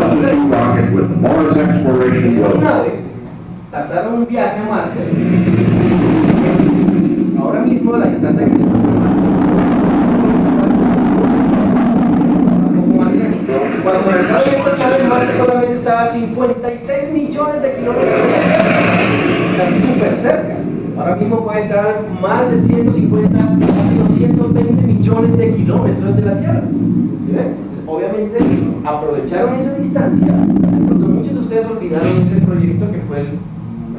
rocket with Mars exploration Esas rover. naves tardaron un viaje a Marte. Ahora mismo la distancia que se cuando lanzaron esta nave en Marte solamente estaba a 56 millones de kilómetros de la Tierra. O sea, súper cerca. Ahora mismo puede estar más de 150, casi 220 millones de kilómetros de la Tierra. ¿Sí ven? Entonces, obviamente, aprovecharon esa distancia. De pronto, muchos de ustedes olvidaron ese proyecto que fue el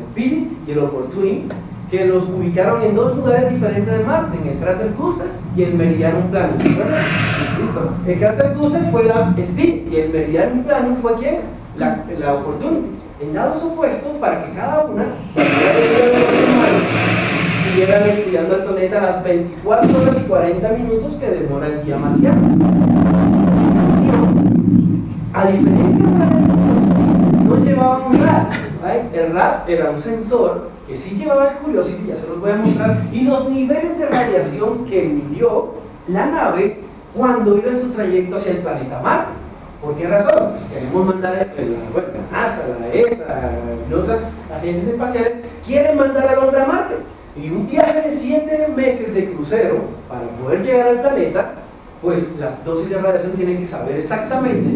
Spirit y el Opportunity, que los ubicaron en 2 lugares diferentes de Marte, en el cráter Gusev y el Meridianum Planum. ¿Verdad? Listo. El cráter Gusev fue la Spirit y el Meridianum Planum fue ¿quién? La Opportunity. En lados opuestos, para que cada una, cuando siguieran estudiando el planeta las 24 horas y 40 minutos que demora el día marciano. A diferencia de la no llevaban un RAT. El RAT era un sensor que sí llevaba el Curiosity, ya se los voy a mostrar, y los niveles de radiación que midió la nave cuando iba en su trayecto hacia el planeta Marte. ¿Por qué razón? Pues queremos mandar la NASA, la ESA y otras agencias espaciales quieren mandar al hombre a Marte. Y un viaje de 7 meses de crucero para poder llegar al planeta, pues las dosis de radiación tienen que saber exactamente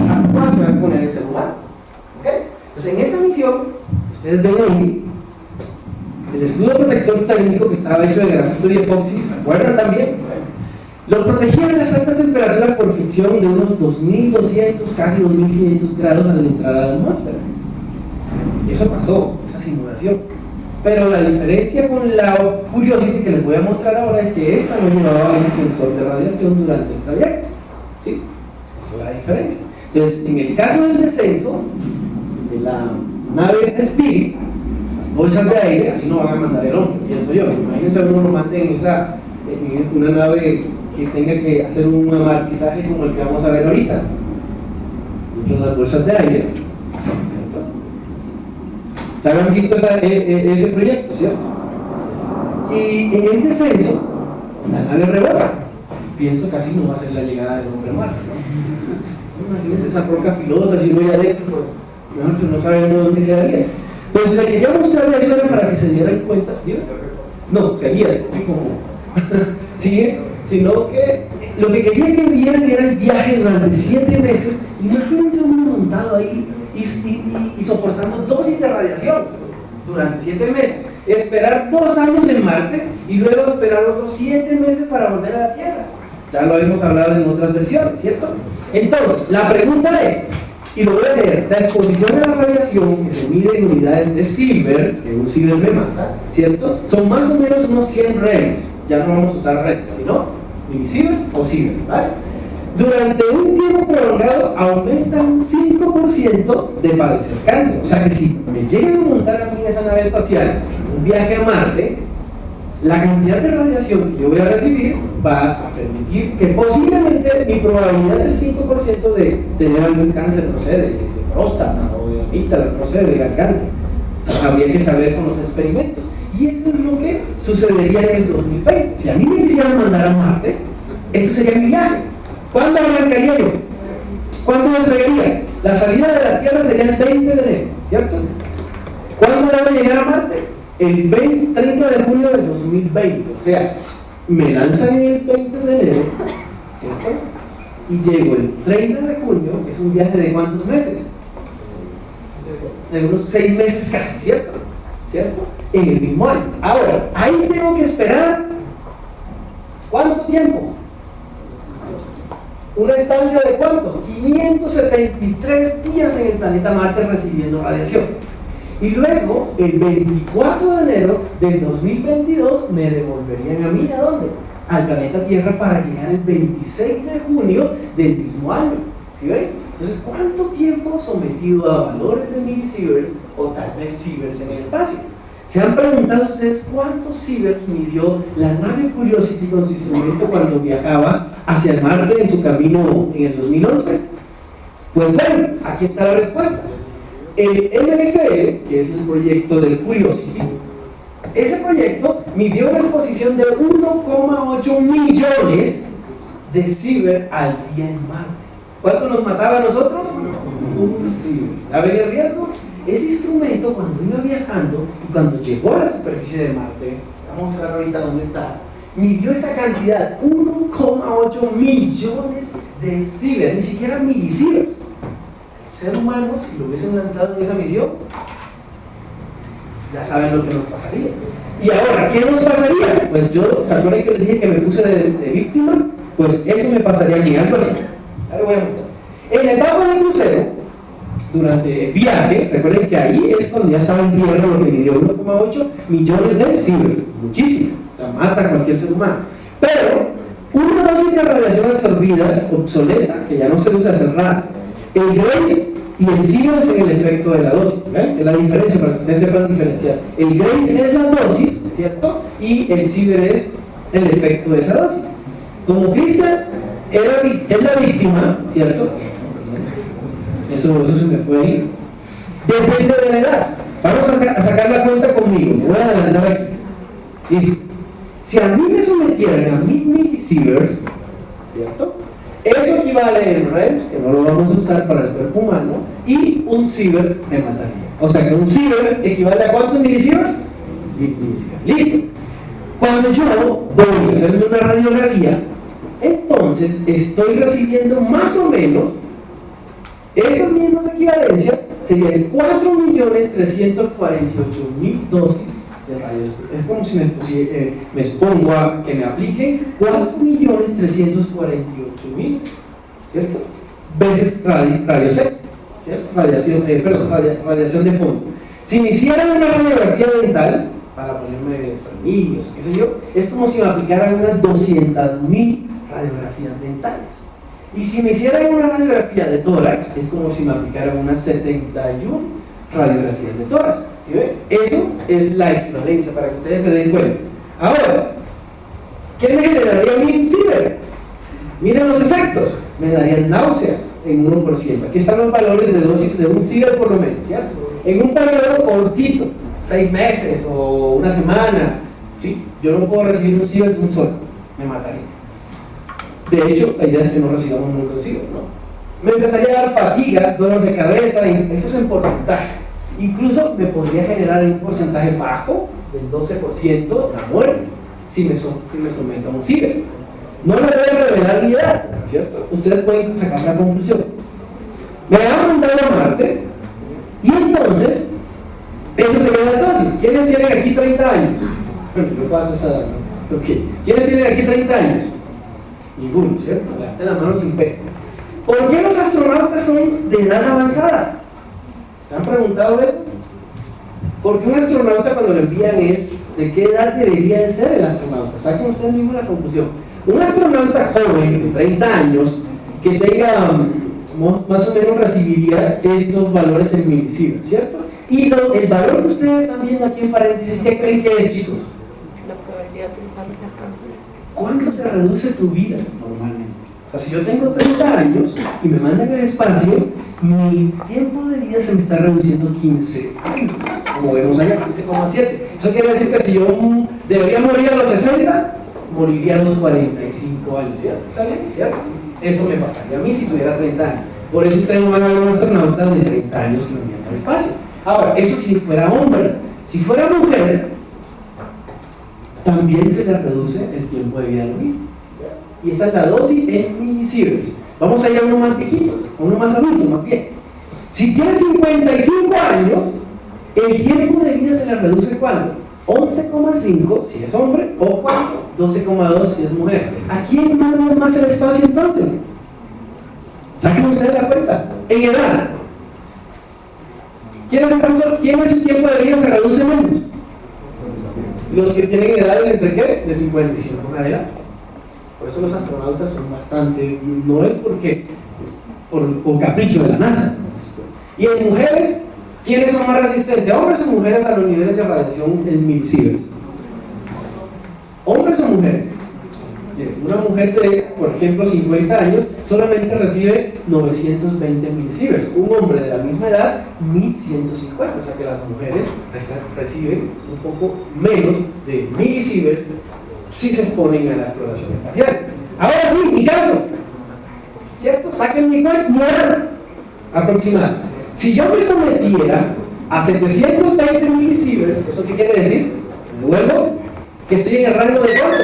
a cuál se va a poner el ser humano. ¿Ok? Entonces, en esa misión, ustedes ven ahí el escudo protector térmico que estaba hecho de grafito y epoxi, ¿se acuerdan también? Lo protegía de las altas temperaturas por fricción de unos 2200, casi 2500 grados al entrar a la atmósfera. Y eso pasó, esa simulación. Pero la diferencia con la Curiosity que les voy a mostrar ahora es que esta no llevaba ese sensor de radiación durante el trayecto. ¿Sí? Esa es la diferencia. Entonces, en el caso del descenso de la nave Spirit, bolsas de aire, así no van a mandar el hombre, pienso yo. Imagínense uno lo mande en una nave que tenga que hacer un amartizaje como el que vamos a ver ahorita. Muchas de las bolsas de aire. ¿Se habían visto ese proyecto, cierto? Y en el descenso, la nave rebota. Pienso que así no va a ser la llegada del hombre a Marte, ¿no? Imagínense esa roca filosa, si uno ya adentro, pues mejor no sabemos dónde quedaría. Pues le quería mostrar eso era para que se dieran cuenta. ¿Sí? No, seguía, como sigue, sino que lo que quería que vieran era el viaje durante 7 meses. Imagínense uno montado ahí y soportando dosis de radiación durante 7 meses. Esperar 2 años en Marte y luego esperar otros 7 meses para volver a la Tierra. Ya lo hemos hablado en otras versiones, ¿cierto? Entonces, la pregunta es, y lo voy a leer, la exposición a la radiación que se mide en unidades de Sievert, que un Sievert me mata, ¿cierto? Son más o menos unos 100 rems. Ya no vamos a usar rems, sino milisieverts o Sievert, ¿vale? Durante un tiempo prolongado aumenta un 5% de padecer cáncer. O sea que si me llegan a montar a mí en esa nave espacial, un viaje a Marte, la cantidad de radiación que yo voy a recibir va a permitir que posiblemente mi probabilidad del 5% de tener algún cáncer, no sé, de próstata o de amígdala, no sé, de garganta, habría que saber con los experimentos. Y eso es lo que sucedería en el 2020. Si a mí me quisieran mandar a Marte, eso sería mi viaje. ¿Cuándo arrancaría yo? ¿Cuándo despegaría? La salida de la Tierra sería el 20 de enero, ¿cierto? ¿Cuándo debo llegar a Marte? El 30 de junio del 2020. O sea, me lanzan el 20 de enero, ¿cierto? Y llego el 30 de junio, que es un viaje de ¿cuántos meses? De unos 6 meses casi, ¿cierto? ¿Cierto? En el mismo año. Ahora, ahí tengo que esperar ¿cuánto tiempo? Una estancia de ¿cuánto? 573 días en el planeta Marte recibiendo radiación. Y luego, el 24 de enero del 2022, me devolverían a mí, ¿a dónde? Al planeta Tierra para llegar el 26 de junio del mismo año. ¿Sí ven? Entonces, ¿cuánto tiempo sometido a valores de milisieverts o tal vez sieverts en el espacio? ¿Se han preguntado ustedes cuántos sieverts midió la nave Curiosity con su instrumento cuando viajaba hacia el Marte en su camino en el 2011? Pues bueno, aquí está la respuesta. El MSE, que es el proyecto del Curiosity, ese proyecto midió una exposición de 1,8 millones de sievert al día en Marte. ¿Cuánto nos mataba a nosotros? Un sievert. ¿Ya ven el riesgo? Ese instrumento, cuando iba viajando y cuando llegó a la superficie de Marte, vamos a mostrar ahorita dónde está, midió esa cantidad, 1,8 millones de sievert, ni siquiera milisieverts. El ser humano, si lo hubiesen lanzado en esa misión, ya saben lo que nos pasaría. Y ahora, ¿qué nos pasaría? Pues yo, ¿se acuerdan que les dije que me puse de víctima? Pues eso me pasaría a mí, algo así. Ahora voy a mostrar. En la etapa de crucero, durante el viaje, recuerden que ahí es cuando ya estaba en tierra lo que midió 1,8 millones de sievert, muchísimo, o sea, mata a cualquier ser humano. Pero, una dosis de radiación absorbida, obsoleta, que ya no se usa hace rato, el Grace y el sievert es el efecto de la dosis, ¿ven? Es la diferencia, para que ustedes sepan diferenciar. El Grace es la dosis, ¿cierto? Y el sievert es el efecto de esa dosis. Como Cristian es la víctima, ¿cierto? Eso se me puede ir. Depende de la edad. Vamos a sacar la cuenta conmigo. Me voy a adelantar aquí. Listo. Si a mí me sometieran a 1000 milisieverts, ¿cierto? Eso equivale en REMS, que no lo vamos a usar para el cuerpo humano, y un sievert me mataría. O sea que un sievert equivale a ¿cuántos milisieverts? milisieverts. Listo. Cuando yo voy a hacerme una radiografía, entonces estoy recibiendo más o menos esas mismas equivalencias, serían 4.348.000 dosis de rayos. Es como si me expongo a que me apliquen 4.348.000, ¿cierto? Veces rayos X, ¿cierto? Radiación de fondo. Si me hicieran una radiografía dental, para ponerme tornillos, qué sé yo, es como si me aplicaran unas 200.000 radiografías dentales. Y si me hicieran una radiografía de tórax, es como si me aplicaran unas 71 radiografías de tórax. ¿Sí ven? Eso es la equivalencia, para que ustedes se den cuenta. Ahora, ¿qué me generaría mi ciber? Miren los efectos. Me darían náuseas en 1%. Aquí están los valores de dosis de un ciber por lo menos, ¿cierto? En un periodo cortito, 6 meses o una semana, ¿sí? Yo no puedo recibir un ciber de un solo, me mataría. De hecho, la idea es que no recibamos nunca un ciber, ¿no? Me empezaría a dar fatiga, dolor de cabeza, y eso es en porcentaje. Incluso me podría generar un porcentaje bajo, del 12%, la muerte, si me someto a un ciber. No le voy a revelar mi edad, ¿cierto? Ustedes pueden sacar la conclusión. Me han mandado a Marte, y entonces, esa sería la dosis. ¿Quiénes tienen aquí 30 años? Bueno, yo paso esa edad, ¿no? Okay. ¿Quiénes tienen aquí 30 años? Ninguno, ¿cierto? Levanten la mano sin pena. ¿Por qué los astronautas son de edad avanzada? ¿Se han preguntado eso? Porque un astronauta cuando lo envían es ¿de qué edad debería de ser el astronauta? Saquen ustedes mismos la conclusión. Un astronauta joven de 30 años que tenga más o menos recibiría estos valores en milisieverts, ¿cierto? Y el valor que ustedes están viendo aquí en paréntesis, ¿qué creen que es, chicos? La probabilidad de desarrollar cáncer. ¿Cuánto se reduce tu vida normalmente? O sea, si yo tengo 30 años y me mandan al espacio, mi tiempo de vida se me está reduciendo 15 años, como vemos allá, 15,7. Eso quiere decir que si yo debería morir a los 60, moriría a los 45 años, ¿cierto? ¿Está bien? ¿Cierto? Eso me pasaría a mí si tuviera 30 años. Por eso ustedes no van a ver un astronauta de 30 años que me envían al espacio. Ahora, eso si fuera hombre. Si fuera mujer, también se le reduce el tiempo de vida al mismo. Y esa es la dosis en milisieverts. Vamos a ir a uno más viejito, a uno más adulto, más bien. Si tiene 55 años, el tiempo de vida se le reduce ¿cuánto? 11,5 si es hombre, o ¿cuánto? 12,2 si es mujer. ¿A quién manda más el espacio entonces? Saquen ustedes la cuenta. En edad. ¿Quién su tiempo de vida se reduce menos? Los que tienen edades entre qué? De 55 en adelante. Por eso los astronautas son bastante, no es porque por capricho de la NASA. Y en mujeres, ¿quiénes son más resistentes? ¿Hombres o mujeres a los niveles de radiación en milisieverts? ¿Hombres o mujeres? Una mujer de, por ejemplo, 50 años solamente recibe 920 milisieverts. Un hombre de la misma edad, 1150. O sea que las mujeres reciben un poco menos de milisieverts si se exponen a la exploración espacial. Ahora sí, mi caso, ¿cierto? Saquen mi edad aproximada. Si yo me sometiera a 720 milisieverts, ¿eso qué quiere decir? Luego, que estoy en el rango de cuánto.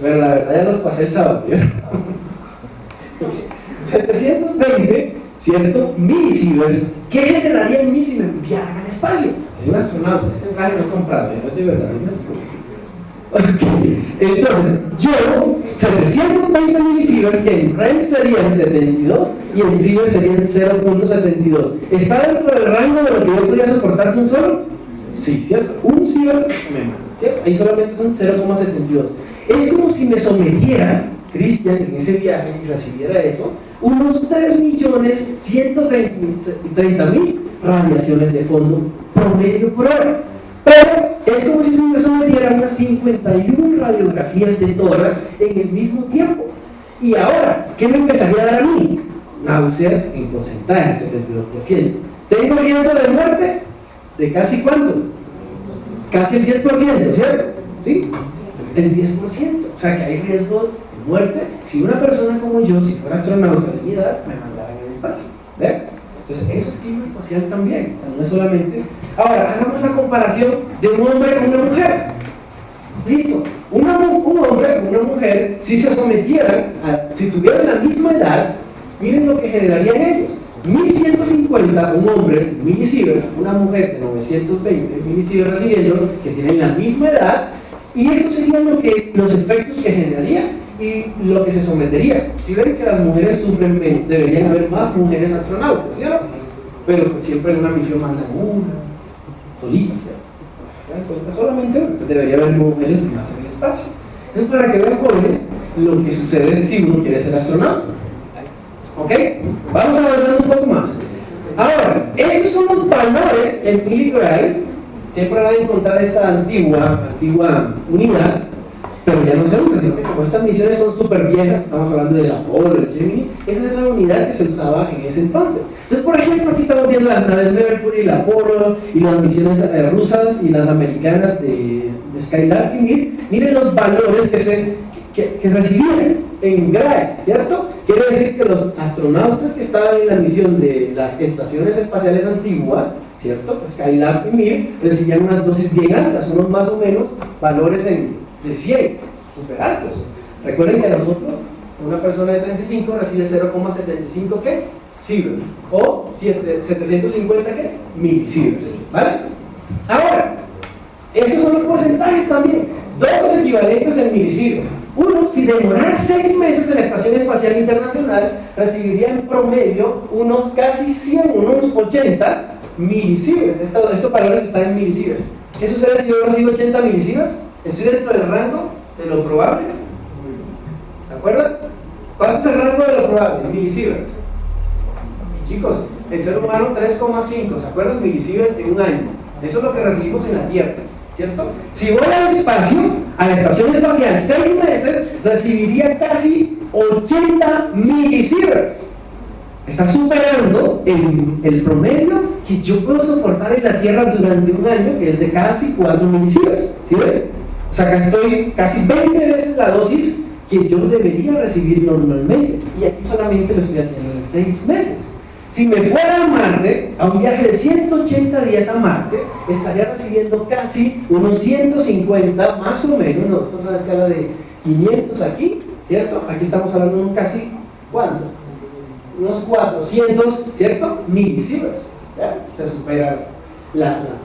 Pero la verdad ya los pasé el sábado, ¿verdad? 720, ¿cierto? Milisieverts. ¿Qué generaría en mí si me enviaran al espacio? Soy un astronauta, ese traje lo he comprado, no es de verdad, okay. Entonces, yo, 720 milisieverts, que en REM serían 72 y en sievert serían 0.72. ¿Está dentro del rango de lo que yo podría soportar de un solo? Sí, ¿cierto? Un sievert me mata, ¿cierto? Ahí solamente son 0.72. Es como si me sometiera, Cristian, en ese viaje y recibiera eso, unos 3.130.000 radiaciones de fondo promedio por hora. Pero es como si me sometiera unas 51 radiografías de tórax en el mismo tiempo. Y ahora, ¿qué me empezaría a dar a mí? Náuseas en porcentaje, 72%. ¿Tengo riesgo de muerte? ¿De casi cuánto? Casi el 10%, ¿cierto? ¿Sí? El 10%. O sea que hay riesgo de muerte si una persona como yo, si fuera astronauta de mi edad, me mandara en el espacio. ¿Ve? Entonces, eso es clima espacial también, o sea, no es solamente... Ahora, hagamos la comparación de un hombre con una mujer. Listo, un hombre con una mujer, si se sometieran, si tuvieran la misma edad, miren lo que generarían ellos. 1150, un hombre, milisievert, una mujer de 920 milisievert recibiendo, que tienen la misma edad, y eso serían los efectos que generaría y lo que se sometería. Si ven que las mujeres sufren menos, deberían haber más mujeres astronautas, ¿cierto? Pero pues, siempre en una misión mandan una, solita, ¿cierto? ¿Se dan cuenta? Solamente una, entonces debería haber mujeres más en el espacio. Entonces, para que vean jóvenes, lo que sucede si uno quiere ser astronauta. ¿Ok? Vamos a avanzar un poco más. Ahora, estos son los valores en miligrados. Siempre van a encontrar esta antigua unidad, pero ya no se usa, sino que como estas misiones son súper viejas, estamos hablando del Apolo, del Gemini, esa es la unidad que se usaba en ese entonces. Entonces, por ejemplo, aquí estamos viendo las naves Mercury, el Apolo, y las misiones rusas y las americanas de Skylab, y miren los valores que recibían en grados, ¿cierto? Quiere decir que los astronautas que estaban en la misión de las estaciones espaciales antiguas, ¿cierto? Skylab y Mir recibían unas dosis bien altas, unos más o menos valores de 100, súper altos. Recuerden que a nosotros, una persona de 35 recibe 0,75 ¿qué? Sieverts, o 750 ¿qué? Milisieverts, ¿vale? Ahora, esos son los porcentajes también, dosis equivalentes en milisieverts. Uno, si demorara 6 meses en la Estación Espacial Internacional, recibiría en promedio unos casi 100, unos 80 milisieverts. Estos valores están en milisieverts. ¿Qué sucede si yo recibo 80 milisieverts? ¿Estoy dentro del rango de lo probable? ¿Se acuerdan? ¿Cuánto es el rango de lo probable? Milisieverts. Chicos, el ser humano 3,5, ¿se acuerdan? Milisieverts en un año. Eso es lo que recibimos en la Tierra, ¿cierto? Si voy al espacio, a la estación espacial, 6 meses, recibiría casi 80 milisieverts. Está superando el promedio que yo puedo soportar en la Tierra durante un año, que es de casi 4 milisieverts. ¿Sí ven? O sea, acá estoy casi 20 veces la dosis que yo debería recibir normalmente. Y aquí solamente lo estoy haciendo en 6 meses. Si me fuera a Marte, a un viaje de 180 días a Marte, estaría recibiendo casi unos 150, más o menos, nosotros a la escala de 500 aquí, ¿cierto? Aquí estamos hablando de un casi, ¿cuánto? Unos 400, ¿cierto? Milisieverts, ¿ya? Se supera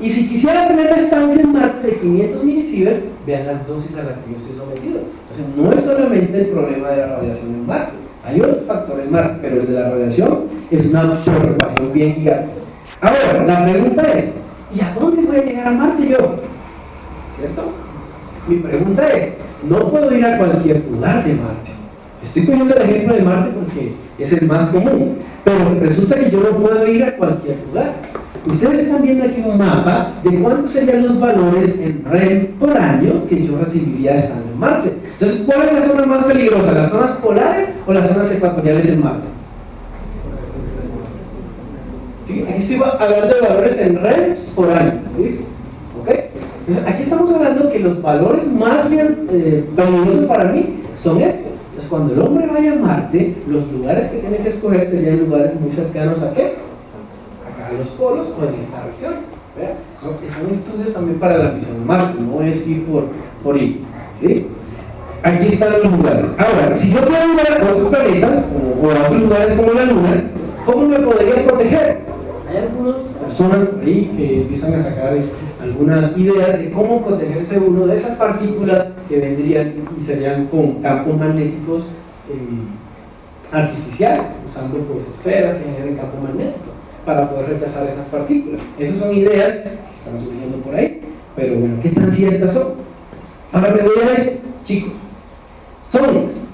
Y si quisiera tener la estancia en Marte de 500 milisieverts, vean las dosis a las que yo estoy sometido. Entonces, no es solamente el problema de la radiación en Marte. Hay otros factores más, pero el de la radiación es una preocupación bien gigante. Ahora, la pregunta es, ¿y a dónde voy a llegar a Marte yo? ¿Cierto? Mi pregunta es, no puedo ir a cualquier lugar de Marte. Estoy poniendo el ejemplo de Marte porque es el más común, pero resulta que yo no puedo ir a cualquier lugar. Ustedes están viendo aquí un mapa de cuántos serían los valores en REM por año que yo recibiría estando en Marte. Entonces, ¿cuál es la zona más peligrosa? ¿Las zonas polares o las zonas ecuatoriales en Marte? ¿Sí? Aquí estoy hablando de valores en REM por año. ¿Listo? ¿Ok? Entonces, aquí estamos hablando que los valores más peligrosos para mí son estos. Entonces, cuando el hombre vaya a Marte, los lugares que tiene que escoger serían lugares muy cercanos ¿a qué? A los polos o en esta región. Son estudios también para la misión de Marte, no es ir por ir. ¿Sí? Aquí están los lugares. Ahora, si yo quiero ir a otros planetas o a otros lugares como la Luna, ¿cómo me podría proteger? Hay algunas personas por ahí que empiezan a sacar algunas ideas de cómo protegerse uno de esas partículas que vendrían y serían con campos magnéticos artificiales, usando pues esferas que generen campo magnético para poder rechazar esas partículas. Esas son ideas que están surgiendo por ahí, pero bueno, ¿qué tan ciertas son? Ahora me voy a decir, chicos, sólidas.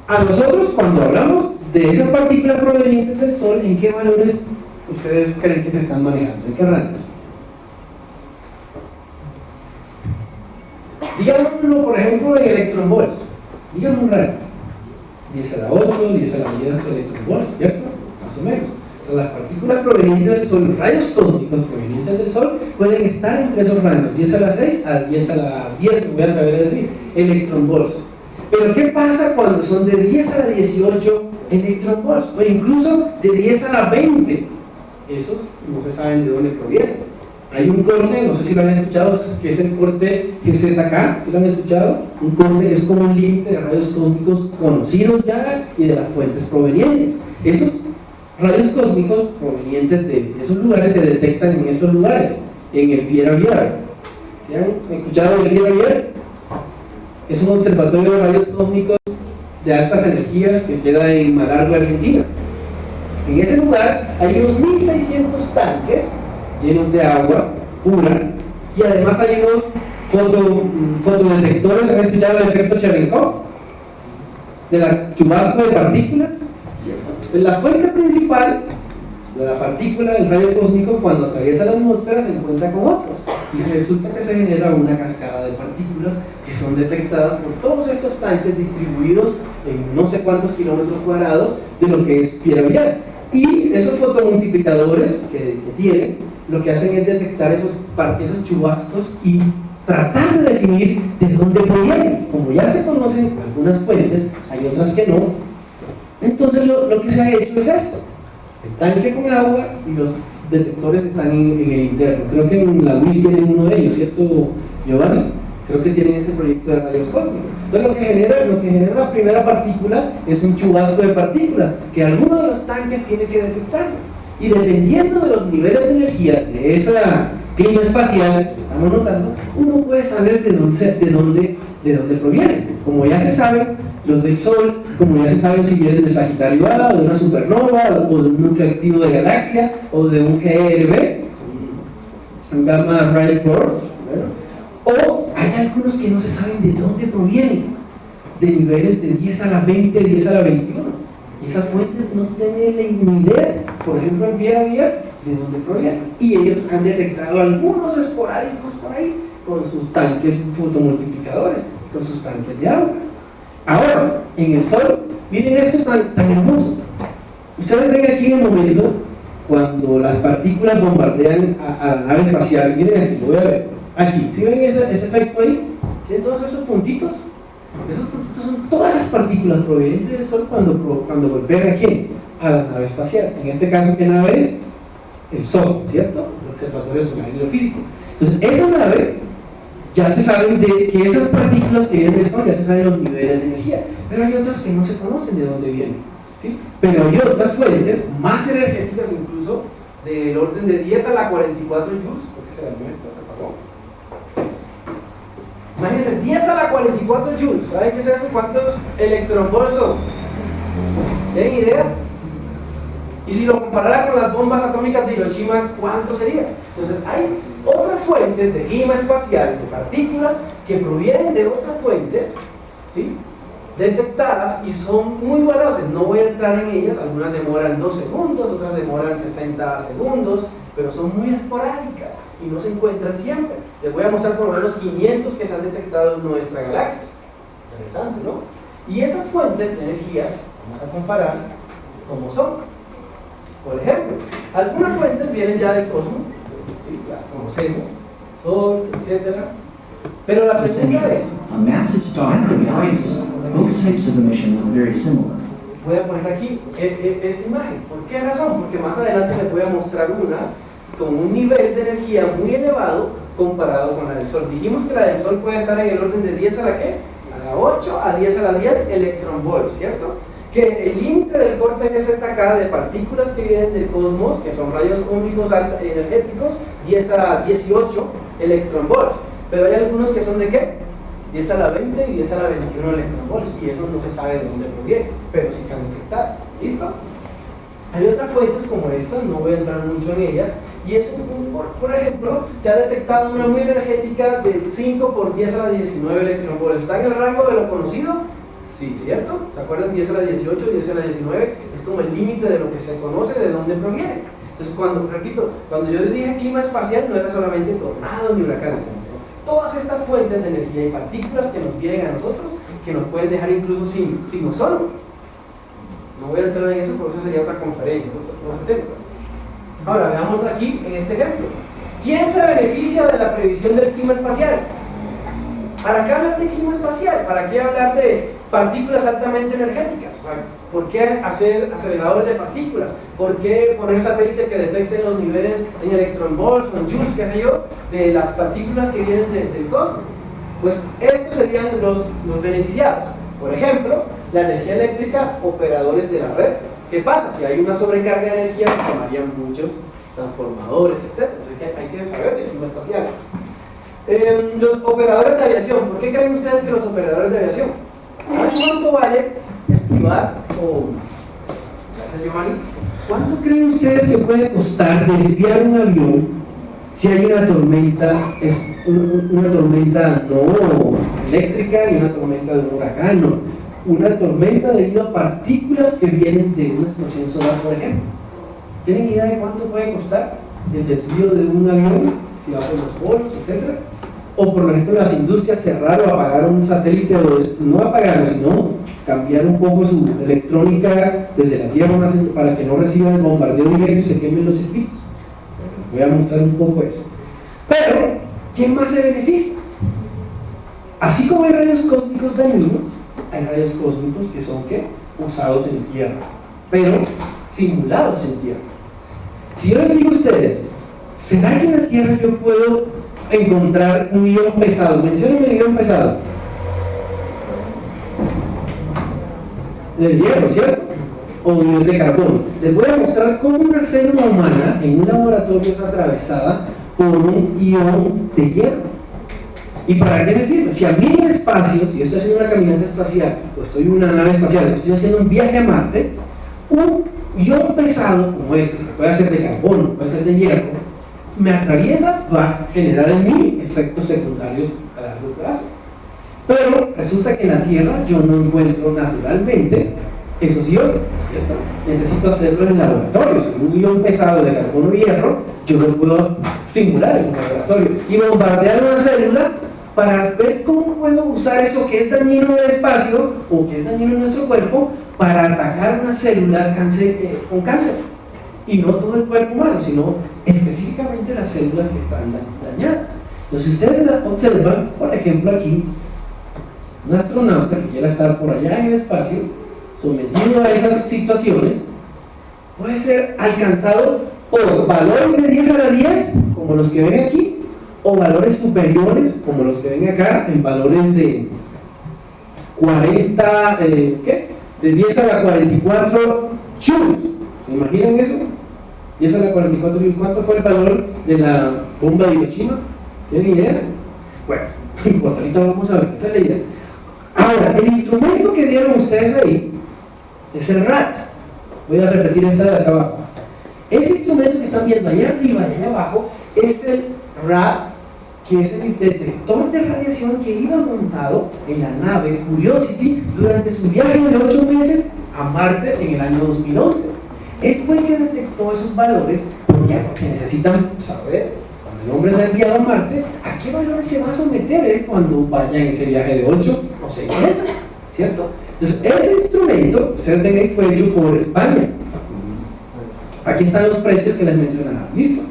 A nosotros, cuando hablamos de esas partículas provenientes del Sol, ¿en qué valores ustedes creen que se están manejando? ¿En qué rangos? Digámoslo, por ejemplo, en electronvolts. Díganme un rango. 10 a la 8, 10 a la 10 electronvolts, ¿cierto? Más o menos. Las partículas provenientes del Sol, rayos cósmicos provenientes del Sol, pueden estar entre esos rangos, 10 a la 6 a 10 a la 10, me voy a atrever a decir, electronvolts. Pero ¿qué pasa cuando son de 10 a la 18 electronvolts? O incluso de 10 a la 20 esos no se saben de dónde provienen. Hay un corte, no sé si lo han escuchado, que es el corte GZK, ¿sí lo han escuchado? Un corte que es como un límite de rayos cósmicos conocidos ya y de las fuentes provenientes. Esos rayos cósmicos provenientes de esos lugares se detectan en estos lugares, en el Pierre Vier. ¿Sí han escuchado del Pierre Vier? Es un observatorio de rayos cósmicos de altas energías que queda en Malargüe, Argentina. En ese lugar hay unos 1600 tanques llenos de agua pura y además hay unos fotodetectores. ¿Han escuchado el efecto Cherenkov? De la chubasco de partículas. La fuente principal de la partícula del rayo cósmico, cuando atraviesa la atmósfera, se encuentra con otros y resulta que se genera una cascada de partículas que son detectadas por todos estos tanques distribuidos en no sé cuántos kilómetros cuadrados de lo que es Pierre Vier. Y esos fotomultiplicadores que tienen, lo que hacen es detectar esos chubascos y tratar de definir de dónde provienen. Como ya se conocen algunas fuentes, hay otras que no. Entonces lo que se ha hecho es esto: el tanque con agua y los detectores están en el interno. Creo que en la UIS tienen uno de ellos, ¿cierto, Giovanni? Creo que tienen ese proyecto de rayos cósmicos. Entonces lo que genera la primera partícula es un chubasco de partículas que alguno de los tanques tiene que detectar. Y dependiendo de los niveles de energía de esa clima espacial que estamos notando, uno puede saber de dónde provienen. Como ya se sabe, los del Sol, como ya se sabe si vienen de Sagitario A, o de una supernova, o de un núcleo activo de galaxia, o de un GRB, un Gamma Ray Burst, o hay algunos que no se saben de dónde provienen, de niveles de 10 a la 20, 10 a la 21. Y esas fuentes no tienen ni idea, por ejemplo en Pierre Vier, de dónde provienen. Y ellos han detectado algunos esporádicos por ahí, con sus tanques fotomultiplicadores, con sus tanques de agua. Ahora, en el Sol, miren esto tan hermoso. Ustedes ven aquí en el momento, cuando las partículas bombardean a la nave espacial. Miren aquí, lo voy a ver. Aquí, ¿sí ven ese efecto ahí? ¿Sí ven todos esos puntitos? Esos puntitos son todas las partículas provenientes del Sol cuando golpean ¿a quién? A la nave espacial. En este caso, ¿qué nave es? El Sol, ¿cierto? El Observatorio Solar Hidrofísico. Entonces, esa nave, ya se saben de que esas partículas que vienen del Sol, ya se saben los niveles de energía, pero hay otras que no se conocen de dónde vienen, ¿sí? Pero hay otras fuentes más energéticas, incluso del orden de 10 a la 44 joules. ¿Por qué se dañó esto? Se apagó. Imagínense, 10 a la 44 joules. ¿Saben qué es eso? ¿Cuántos electronvolts son? ¿Tienen idea? Y si lo comparara con las bombas atómicas de Hiroshima, ¿cuánto sería? Entonces, hay otras fuentes de clima espacial, de partículas, que provienen de otras fuentes, ¿sí?, detectadas y son muy veloces. No voy a entrar en ellas, algunas demoran 2 segundos, otras demoran 60 segundos, pero son muy esporádicas y no se encuentran siempre. Les voy a mostrar por lo menos 500 que se han detectado en nuestra galaxia. Interesante, ¿no? Y esas fuentes de energía, vamos a comparar cómo son. Por ejemplo, algunas fuentes vienen ya del cosmos, ¿sí?, las conocemos, Sol, etc. Pero la pregunta es, a massive star could be ice. Both types of emission look very similar. voy a poner aquí esta imagen. ¿Por qué razón? Porque más adelante les voy a mostrar una con un nivel de energía muy elevado comparado con la del Sol. Dijimos que la del Sol puede estar en el orden de 10 a la ¿qué? A la 8 a 10 a la 10 electronvolts, ¿cierto? Que el límite del corte GZK de partículas que vienen del cosmos, que son rayos cósmicos energéticos, 10 a la 18 electronvolts. Pero hay algunos que son de ¿qué? 10 a la 20 y 10 a la 21 electronvolts, y eso no se sabe de dónde proviene, pero sí se han detectado. ¿Listo? Hay otras fuentes como estas, no voy a entrar mucho en ellas, y eso, por ejemplo, se ha detectado una muy energética de 5 por 10 a la 19 electronvolts. ¿Está en el rango de lo conocido? Sí, ¿cierto? ¿Se acuerdan? 10 a la 18, 10 a la 19, es como el límite de lo que se conoce de dónde proviene. Entonces, cuando yo dije clima espacial, no era solamente tornados ni huracanes. Todas estas fuentes de energía y partículas que nos vienen a nosotros, que nos pueden dejar incluso sin ozono. No voy a entrar en eso porque eso sería otra conferencia, otro tema. Ahora, veamos aquí en este ejemplo. ¿Quién se beneficia de la previsión del clima espacial? ¿Para qué hablar de clima espacial? ¿Para qué hablar de partículas altamente energéticas? ¿Por qué hacer aceleradores de partículas? ¿Por qué poner satélites que detecten los niveles en electronvolts o en joules, qué sé yo, de las partículas que vienen del cosmos? Pues estos serían los beneficiados. Por ejemplo, la energía eléctrica, operadores de la red. ¿Qué pasa? Si hay una sobrecarga de energía, se tomarían muchos transformadores, etc. Entonces hay que saber del clima espacial. Los operadores de aviación. ¿Por qué creen ustedes que los operadores de aviación? ¿Cuánto vale esquivar gracias, Giovanni? ¿Cuánto creen ustedes que puede costar desviar un avión si hay una tormenta, una tormenta no eléctrica ni una tormenta de un huracán, no, una tormenta debido a partículas que vienen de una explosión solar, por ejemplo? ¿Tienen idea de cuánto puede costar el desvío de un avión, si va por los polos, etcétera? O por ejemplo las industrias cerrar o apagar un satélite, o no apagarlo, sino cambiar un poco su electrónica desde la Tierra para que no reciban el bombardeo directo y se quemen los circuitos. Voy a mostrar un poco eso. Pero, ¿quién más se beneficia? Así como hay rayos cósmicos dañinos, hay rayos cósmicos que son ¿qué? Usados en Tierra, pero simulados en Tierra. Si yo les digo a ustedes, ¿será que en la Tierra yo puedo encontrar un ion pesado? Menciónenme el ion pesado. Del hierro, ¿cierto? O de carbono. Les voy a mostrar cómo una célula humana en un laboratorio es atravesada por un ion de hierro. ¿Y para qué me sirve? Si a mí en el espacio, si yo estoy haciendo una caminata espacial, o estoy en una nave espacial, o estoy haciendo un viaje a Marte, un ion pesado como este, que puede ser de carbono, puede ser de hierro, me atraviesa, va a generar en mí efectos secundarios a largo plazo. Pero resulta que en la Tierra yo no encuentro naturalmente esos iones, ¿cierto? Necesito hacerlo en el laboratorio. Si un ion pesado de carbono y hierro, yo lo puedo simular en un laboratorio y bombardear una célula para ver cómo puedo usar eso que es dañino en el espacio o que es dañino en nuestro cuerpo para atacar una célula con cáncer. Y no todo el cuerpo humano, sino específicamente las células que están dañadas. Entonces, si ustedes las observan, por ejemplo, aquí, un astronauta que quiera estar por allá en el espacio, sometido a esas situaciones, puede ser alcanzado por valores de 10 a la 10, como los que ven aquí, o valores superiores, como los que ven acá, en valores de 40, de 10 a la 44 joules. ¿Se imaginan eso? 10 a la 44 joules. ¿Cuánto fue el valor de la bomba de Hiroshima? ¿Tienen idea? Bueno, no importa, ahorita vamos a ver, esa es la idea. Ahora, el instrumento que vieron ustedes ahí es el RAT. Voy a repetir esta de acá abajo. Ese instrumento que están viendo allá arriba y allá abajo es el RAT, que es el detector de radiación que iba montado en la nave Curiosity durante su viaje de 8 meses a Marte en el año 2011. Él fue el que detectó esos valores porque necesitan saber, cuando el hombre se ha enviado a Marte, a qué valores se va a someter él cuando vaya en ese viaje de 8 o 6 meses, ¿cierto? Entonces, ese instrumento, ustedes ven que fue hecho por España. Aquí están los precios que les mencionaba. ¿Listo?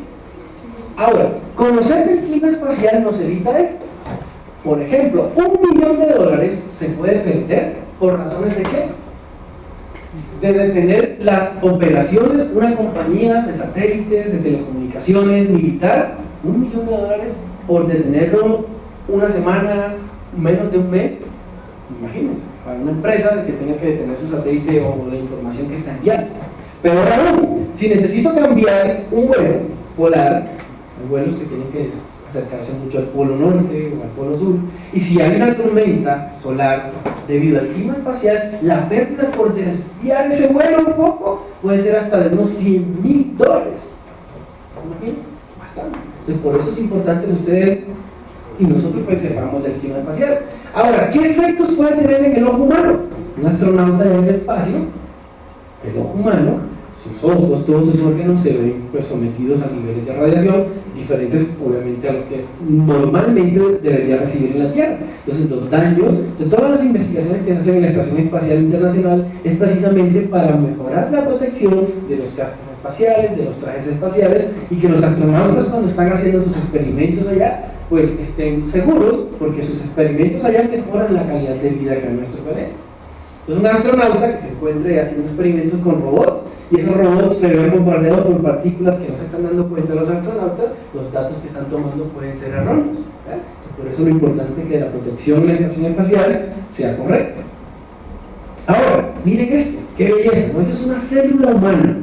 Ahora, conocer el clima espacial nos evita esto. Por ejemplo, $1 millón se puede perder por razones de qué? De detener las operaciones, una compañía de satélites, de telecomunicaciones, militar, $1 millón por detenerlo una semana, menos de un mes. Imagínense, para una empresa que tenga que detener su satélite o la información que está enviando. Pero aún, si necesito cambiar un vuelo polar, hay vuelos que tienen que acercarse mucho al polo norte o al polo sur, y si hay una tormenta solar debido al clima espacial, la pérdida por desviar ese vuelo un poco puede ser hasta de unos $100,000. ¿Imagínense? Bastante. Entonces, por eso es importante que ustedes y nosotros pues sepamos del clima espacial. Ahora, ¿qué efectos puede tener en el ojo humano? Un astronauta en el espacio, el ojo humano, sus ojos, todos sus órganos se ven pues sometidos a niveles de radiación diferentes obviamente a los que normalmente debería recibir en la Tierra. Entonces los daños de todas las investigaciones que se hacen en la Estación Espacial Internacional es precisamente para mejorar la protección de los cascos espaciales, de los trajes espaciales, y que los astronautas cuando están haciendo sus experimentos allá pues estén seguros, porque sus experimentos allá mejoran la calidad de vida acá en nuestro planeta. Entonces un astronauta que se encuentre haciendo experimentos con robots, y esos robots se ven bombardeados por partículas que no se están dando cuenta los astronautas, los datos que están tomando pueden ser erróneos, ¿verdad? Por eso es lo importante que la protección en la estación espacial sea correcta. Ahora, miren esto, qué belleza, ¿no? Eso es una célula humana.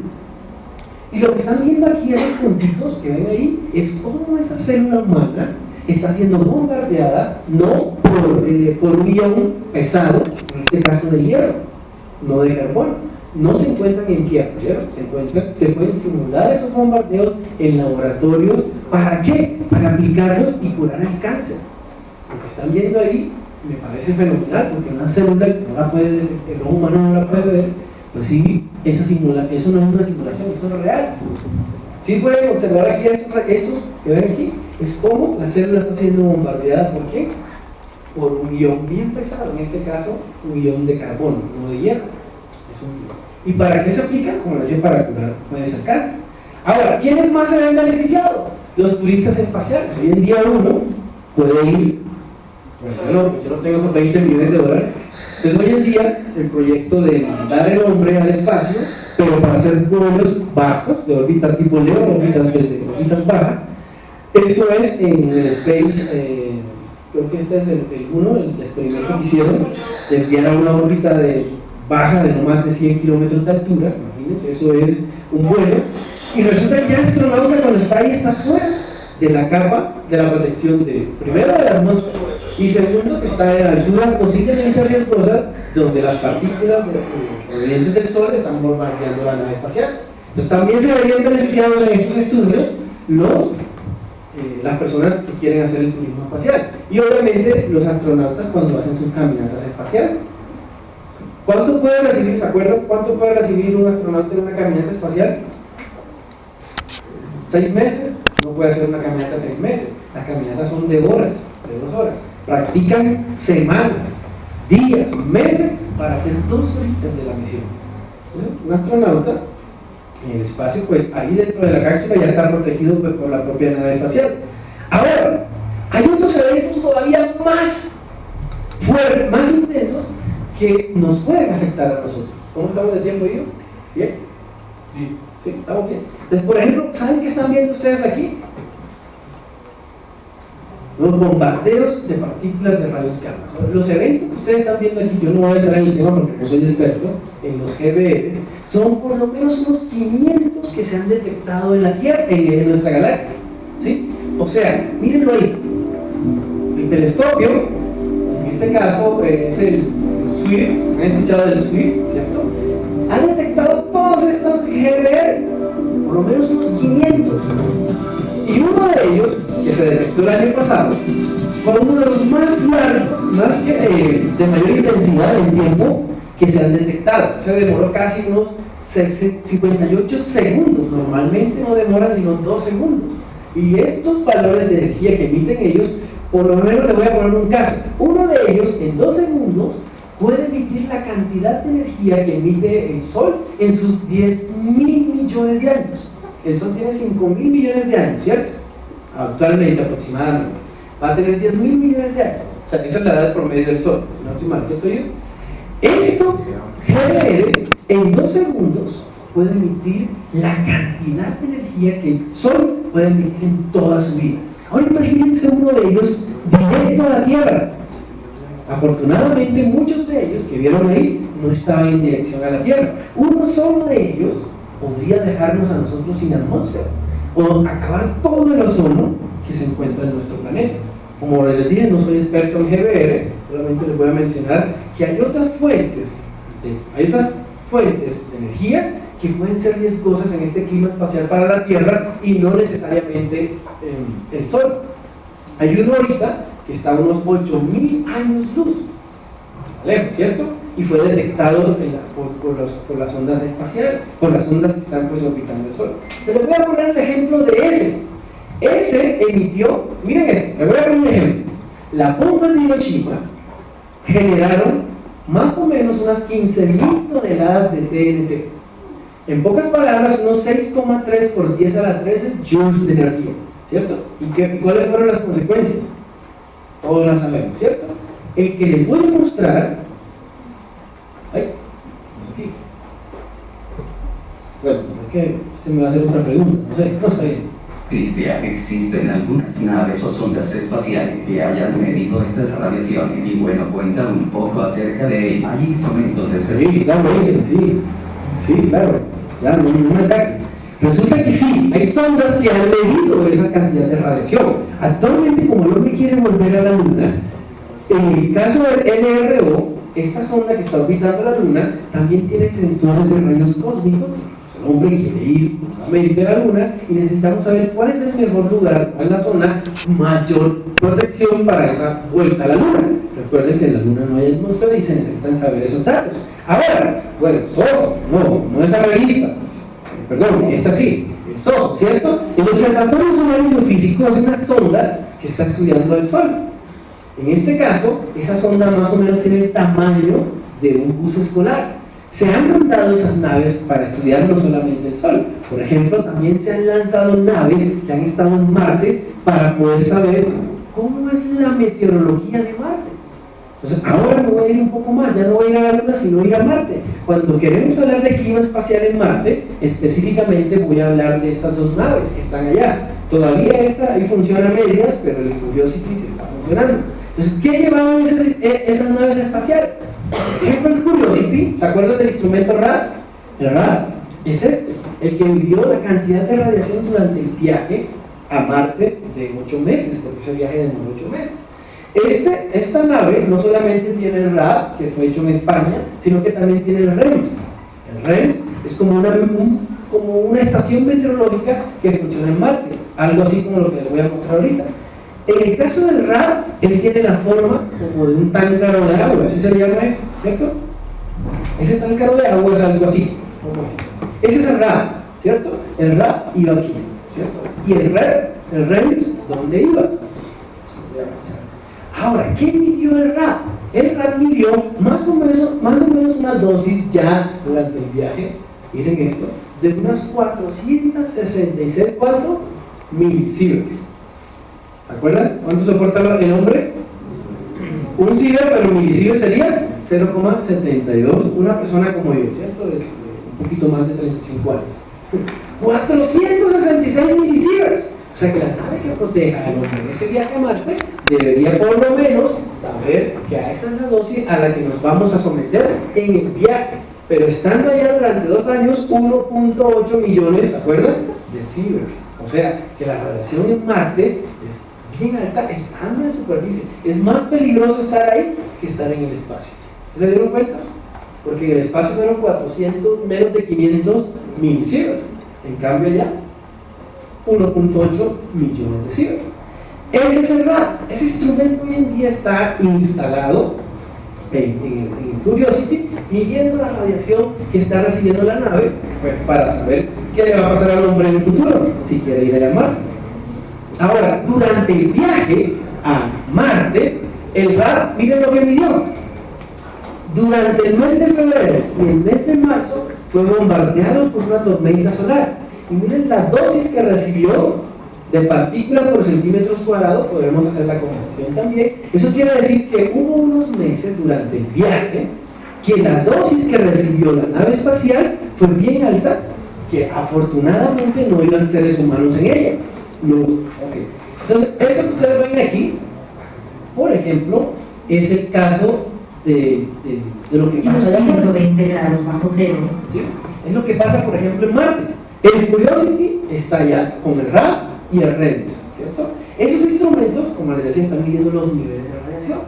Y lo que están viendo aquí, esos puntitos que ven ahí, es cómo esa célula humana está siendo bombardeada, no por un ion pesado, en este caso de hierro, no de carbono. No se encuentran en tierra, ¿cierto? Se pueden simular esos bombardeos en laboratorios. ¿Para qué? Para aplicarlos y curar el cáncer. Lo que están viendo ahí me parece fenomenal, porque una célula que no la puede, el ojo humano no la puede ver, pues sí, eso no es una simulación, eso es real. Sí pueden observar aquí estos que ven aquí, es como la célula está siendo bombardeada. ¿Por qué? Por un ion bien pesado, en este caso un ion de carbono, no de hierro. Es un ion. ¿Y para qué se aplica? Como decía, para curar, puede ser cáncer. Ahora, ¿quiénes más se ven beneficiados? Los turistas espaciales. Hoy en día uno puede ir, bueno, yo no tengo esos 20 millones de dólares, pues hoy en día el proyecto de mandar el hombre al espacio, pero para hacer vuelos bajos, de órbita tipo Leo, órbitas bajas, esto es en el Space, creo que este es el experimento que hicieron, de enviar a una órbita baja de no más de 100 kilómetros de altura, imagínense, eso es un vuelo, y resulta que el astronauta cuando está ahí está fuera de la capa de la protección primero de la atmósfera, y segundo que está en alturas posiblemente riesgosas donde las partículas provenientes del Sol están bombardeando la nave espacial. Entonces también se verían beneficiados en estos estudios las personas que quieren hacer el turismo espacial, y obviamente los astronautas cuando hacen sus caminatas espaciales. ¿Cuánto puede recibir, se acuerdan? ¿Cuánto puede recibir un astronauta en una caminata espacial? 6 meses. No puede hacer una caminata 6 meses. Las caminatas son de horas, de 2 horas. Practican semanas, días, meses para hacer 2 horitas de la misión. ¿Sí? Un astronauta en el espacio, pues ahí dentro de la cápsula ya está protegido pues, por la propia nave espacial. Ahora, hay otros eventos todavía más fuertes, más intensos, que nos pueden afectar a nosotros. ¿Cómo estamos de tiempo, yo? ¿Bien? Sí, estamos bien. Entonces, por ejemplo, ¿saben qué están viendo ustedes aquí? Los bombardeos de partículas de rayos gamma. Los eventos que ustedes están viendo aquí, yo no voy a entrar en el tema porque no soy experto en los GBR, son por lo menos unos 500 que se han detectado en la Tierra, en nuestra galaxia. ¿Sí? O sea, mírenlo ahí. El telescopio, en este caso es el SWIFT, ¿han escuchado del SWIFT? ¿Cierto? Ha detectado todos estos GBR, por lo menos unos 500. Y uno de ellos, que se detectó el año pasado, fue uno de los más largos, de mayor intensidad en tiempo que se han detectado. Se demoró casi unos 58 segundos. Normalmente no demoran sino 2 segundos. Y estos valores de energía que emiten ellos, por lo menos les voy a poner un caso. Uno de ellos, en 2 segundos, puede emitir la cantidad de energía que emite el Sol en sus 10.000 millones de años. El Sol tiene 5.000 millones de años, ¿cierto? Actualmente, aproximadamente. Va a tener 10.000 millones de años. O sea, esa es la edad promedio del Sol. No estoy mal, ¿cierto yo? Estos GBR, en 2 segundos, puede emitir la cantidad de energía que el Sol puede emitir en toda su vida. Ahora imagínense uno de ellos directo a la Tierra. Afortunadamente, muchos de ellos que vieron ahí no estaban en dirección a la Tierra. Uno solo de ellos podría dejarnos a nosotros sin atmósfera o acabar todo el ozono que se encuentra en nuestro planeta. Como les dije, no soy experto en GBR, solamente les voy a mencionar que hay otras fuentes de energía que pueden ser riesgosas en este clima espacial para la Tierra y no necesariamente el Sol. Hay uno ahorita que está a unos 8.000 años luz, lejos, ¿cierto? Y fue detectado por las ondas espaciales, por las ondas que están pues orbitando el Sol. Pero les voy a poner el ejemplo de ese. Ese emitió, miren esto, les voy a poner un ejemplo. Las bombas de Hiroshima generaron más o menos unas 15.000 toneladas de TNT. En pocas palabras, unos 6,3 por 10 a la 13 joules de energía. ¿cierto? ¿Y cuáles fueron las consecuencias? Todos las sabemos, ¿cierto? El que les voy a mostrar... Ay, aquí. Bueno, es que usted me va a hacer otra pregunta, no sé, no está bien. Cristian, ¿existen algunas naves o sondas espaciales que hayan medido estas radiaciones? Y bueno, cuenta un poco acerca de ello. ¿Hay instrumentos específicos? Sí, claro, dicen, sí, claro, ya, no me ataques. Resulta que sí, hay sondas que han medido esa cantidad de radiación. Actualmente, como el hombre quiere volver a la Luna, en el caso del LRO, esta sonda que está orbitando la Luna también tiene sensores de rayos cósmicos. El hombre quiere ir nuevamente a la Luna y necesitamos saber cuál es el mejor lugar en la zona, mayor protección para esa vuelta a la Luna. Recuerden que en la Luna no hay atmósfera y se necesitan saber esos datos. Ahora, bueno, SOHO, no esa revista, perdón, esta sí, el SOHO, ¿cierto? El Observatorio Solar y Geofísico es una sonda que está estudiando el Sol. En este caso, esa sonda más o menos tiene el tamaño de un bus escolar. Se han mandado esas naves para estudiar no solamente el Sol. Por ejemplo, también se han lanzado naves que han estado en Marte para poder saber cómo es la meteorología de Marte. Entonces, ahora me voy a ir un poco más, ya no voy a ir a la Luna, sino ir a Marte. Cuando queremos hablar de clima espacial en Marte, específicamente voy a hablar de estas dos naves que están allá. Todavía esta ahí funciona a medias, pero el Curiosity sí está funcionando. Entonces, ¿qué llevaban esas naves espaciales? Por ejemplo, el Curiosity, ¿se acuerdan del instrumento RAD? El RAD es el que midió la cantidad de radiación durante el viaje a Marte de 8 meses, porque ese viaje demoró 8 meses. Esta nave no solamente tiene el RAD, que fue hecho en España, sino que también tiene el REMS. El REMS es como una estación meteorológica que funciona en Marte, algo así como lo que les voy a mostrar ahorita. En el caso del RAD, él tiene la forma como de un táncaro de agua, así se llama eso, ¿cierto? Ese táncaro de agua es algo así, como este. Ese es el RAD, ¿cierto? El RAD iba aquí, ¿cierto? Y el REMS, ¿dónde iba? Ahora, ¿qué midió el RAD? El RAD midió más o menos una dosis ya durante el viaje, miren esto, de unas 466, ¿cuánto? Milisieverts. ¿Se acuerdan? ¿Cuánto soporta el hombre? Un sievert, pero milisievert sería 0,72. Una persona como yo, ¿cierto? De un poquito más de 35 años. 466 milisieverts. O sea que la nave que proteja al hombre en ese viaje a Marte debería por lo menos saber que a esa es la dosis a la que nos vamos a someter en el viaje. Pero estando allá durante 2 años, 1.8 millones, ¿se acuerdan? De sieverts. O sea que la radiación en Marte es bien alta estando en superficie. Es más peligroso estar ahí que estar en el espacio. ¿Se dieron cuenta? Porque en el espacio menos de 500 milisieverts. En cambio allá, 1.8 millones de sieverts. Ese es el RAD. Ese instrumento hoy en día está instalado en Curiosity, midiendo la radiación que está recibiendo la nave, pues para saber qué le va a pasar al hombre en el futuro, si quiere ir a Marte. Ahora, durante el viaje a Marte, el RAD, miren lo que midió. Durante el mes de febrero y el mes de marzo fue bombardeado por una tormenta solar. Y miren la dosis que recibió de partículas por centímetros cuadrados, podremos hacer la conversión también. Eso quiere decir que hubo unos meses durante el viaje que la dosis que recibió la nave espacial fue bien alta, que afortunadamente no iban seres humanos en ella. Entonces, esto que ustedes ven aquí, por ejemplo, es el caso de lo que pasa allá. 120 grados bajo cero. ¿Sí? Es lo que pasa, por ejemplo, en Marte. El Curiosity está allá con el RAD y el REMS, ¿cierto? Esos instrumentos, como les decía, están midiendo los niveles de radiación.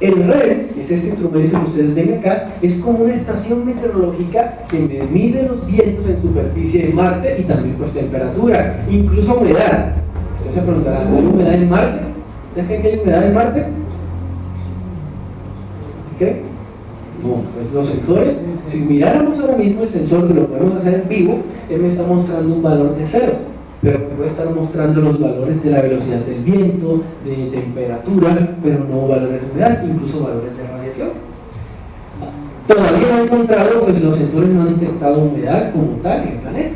El REMS, que es este instrumento que ustedes ven acá, es como una estación meteorológica que mide los vientos en superficie de Marte y también pues temperatura, incluso humedad. Ustedes se preguntarán, ¿hay humedad en Marte? ¿Ustedes creen que hay humedad en Marte? ¿Sí creen? No, pues los sensores, si miráramos ahora mismo el sensor, que lo podemos hacer en vivo, él me está mostrando un valor de 0, pero me puede estar mostrando los valores de la velocidad del viento, de temperatura, pero no valores de humedad, incluso valores de radiación. Todavía no he encontrado, pues los sensores no han detectado humedad como tal en el planeta,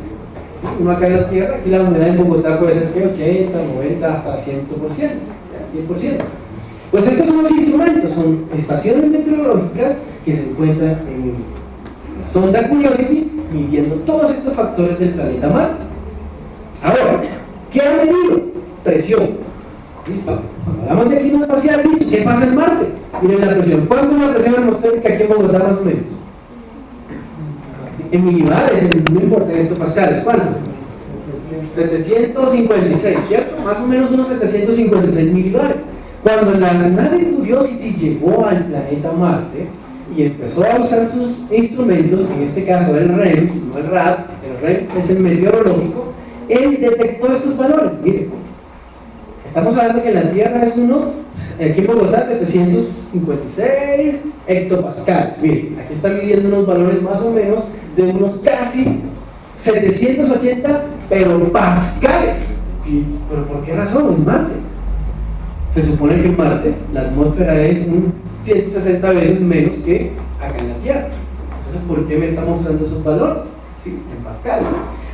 Uno acá en la Tierra, aquí la humedad en Bogotá puede ser que 80, 90, hasta 100%, o sea, 100%. Pues estos son los instrumentos, son estaciones meteorológicas que se encuentran en la sonda Curiosity, midiendo todos estos factores del planeta Marte. Ahora, ¿qué ha medido? Presión. ¿Listo? Cuando hablamos de clima espacial, ¿listo? ¿Qué pasa en Marte? Miren la presión. ¿Cuánto es la presión atmosférica aquí en Bogotá más o menos? En milibares, no importa, en hectopascales, ¿cuánto? 756, ¿cierto? Más o menos unos 756 milibares. Cuando la nave Curiosity llegó al planeta Marte y empezó a usar sus instrumentos, en este caso el REMS, no el RAD, el REM es el meteorológico, él detectó estos valores. Miren, estamos hablando que la Tierra es unos, aquí en Bogotá, 756 hectopascales. Miren, aquí está midiendo unos valores más o menos de unos casi 780, pero pascales. ¿Pero por qué razón? En Marte. Se supone que en Marte la atmósfera es 160 veces menos que acá en la Tierra. Entonces, ¿por qué me está mostrando esos valores? ¿Sí? En pascales.